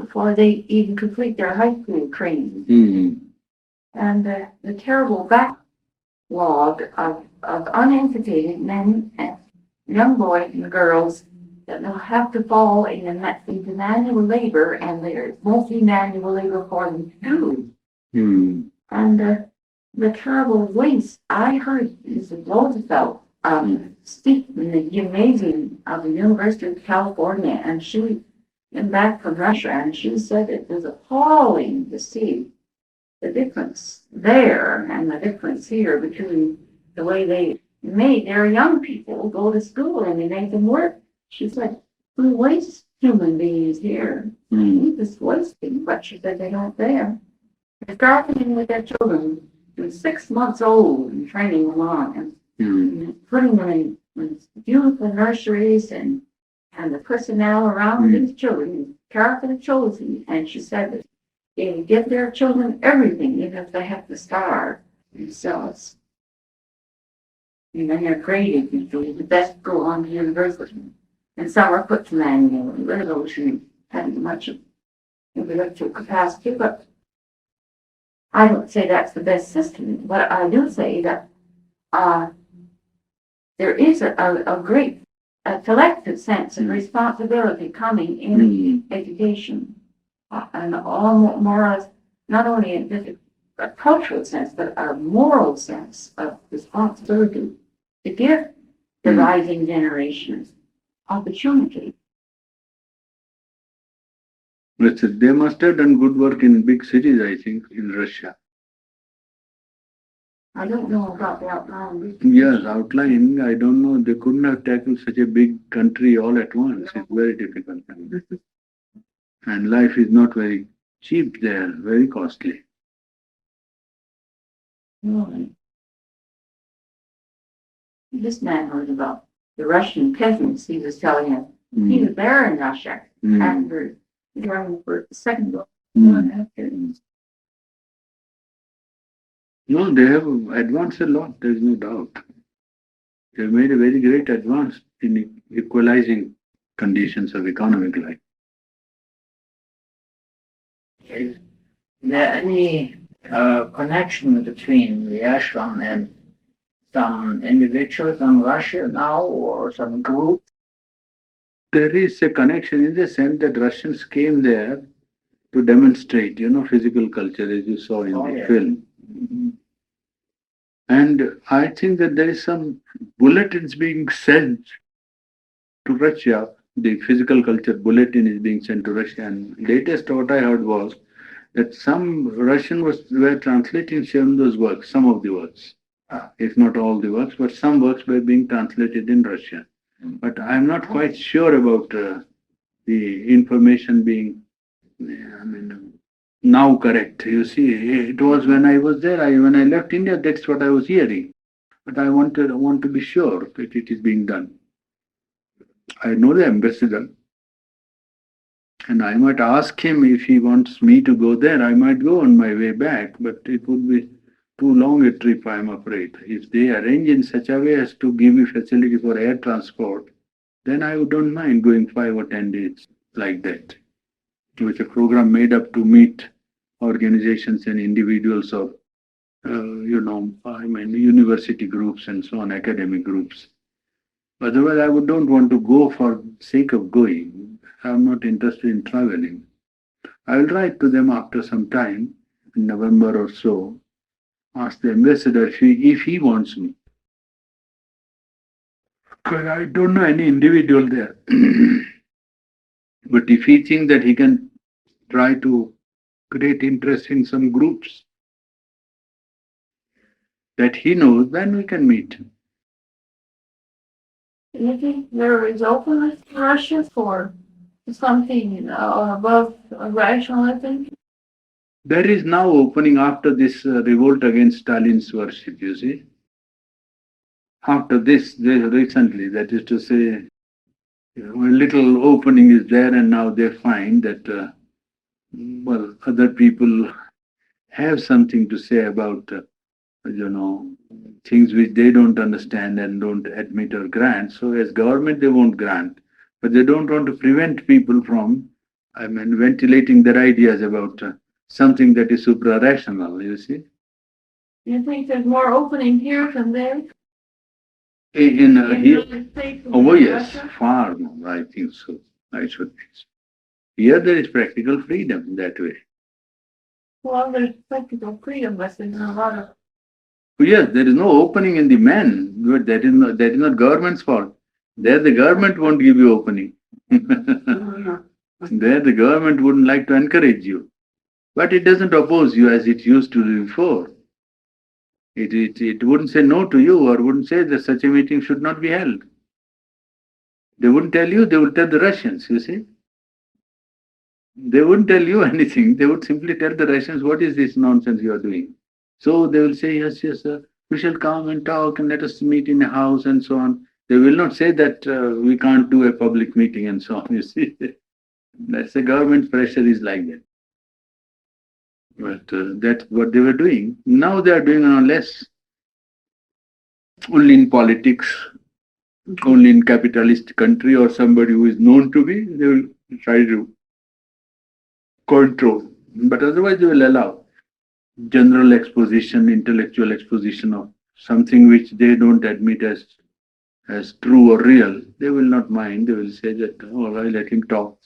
before they even complete their high school training. And the terrible backlog of uneducated men and young boys and girls that will have to fall into manual labor, and there won't be manual labor for them to do. And the terrible waste. I heard Mrs. Roosevelt speak in the gymnasium of the University of California, and she came back from Russia, and she said it was appalling to see the difference there and the difference here between the way they made their young people go to school and they made them work. She said, we waste human beings here. We just wasting, but she said they don't there. They're starting with their children who 6 months old and training them on and putting them in beautiful nurseries and the personnel around these children, carefully chosen. And she said that they give their children everything, even if they have to starve themselves. And then they're graded usually. The best go on to university. And some are put to manual resolution, having much of intellectual capacity, but I don't say that's the best system, but I do say that there is a great collective sense of responsibility coming in education, and all more or less, not only in a cultural sense, but a moral sense of responsibility to give the rising generations opportunity. They must have done good work in big cities, I think, in Russia. I don't know about the outline. Yes, outlying, I don't know. They couldn't have tackled such a big country all at once. It's very difficult. And life is not very cheap there, very costly. This man heard about the Russian peasants. He was telling us he was there in Russia after during the Second World War. No, they have advanced a lot, there's no doubt. They have made a very great advance in equalizing conditions of economic life. Is there any connection between the ashram and some individuals in Russia now or some group? There is a connection in the sense that Russians came there to demonstrate, physical culture as you saw in the film. And I think that there is some bulletins being sent to Russia. The physical culture bulletin is being sent to Russia. And latest what I heard was that some Russian were translating Shendo's works, some of the works, if not all the works, but some works were being translated in Russian. But I'm not quite sure about the information being, now correct. You see, it was when I was there, when I left India, that's what I was hearing. But I want to be sure that it is being done. I know the ambassador, and I might ask him if he wants me to go there. I might go on my way back, but it would be too long a trip, I'm afraid. If they arrange in such a way as to give me facility for air transport, then I don't mind going 5 or 10 days like that, with a program made up to meet organizations and individuals of, university groups and so on, academic groups. Otherwise, I don't want to go for sake of going. I'm not interested in traveling. I will write to them after some time, in November or so, ask the ambassador if he wants me. Because I don't know any individual there. But if he thinks that he can try to create interest in some groups that he knows, then we can meet. You think there is openness in Russia for something above rationalism? There is now opening after this revolt against Stalin's worship, you see. After this, recently, that is to say, a little opening is there, and now they find that, other people have something to say about, things which they don't understand and don't admit or grant. So as government, they won't grant, but they don't want to prevent people from I mean, ventilating their ideas about something that is supra-rational, you see. You think there's more opening here than there In in the here, United States than oh in yes, Russia? far more, I think so. I should think so. Here there is practical freedom that way. Well, there's practical freedom, but there's a lot of Oh, yes, there is no opening in the man, but that is not government's fault. There the government won't give you opening. There the government wouldn't like to encourage you. But it doesn't oppose you as it used to do before. It wouldn't say no to you or wouldn't say that such a meeting should not be held. They wouldn't tell you, they would tell the Russians, you see. They wouldn't tell you anything. They would simply tell the Russians, what is this nonsense you are doing? So they will say, yes, yes, sir, we shall come and talk and let us meet in a house and so on. They will not say that we can't do a public meeting and so on, you see. That's the government pressure is like that. But that's what they were doing. Now they are doing less. Only in politics, only in capitalist country or somebody who is known to be, they will try to control. But otherwise they will allow general exposition, intellectual exposition of something which they don't admit as true or real. They will not mind. They will say that, all right, let him talk.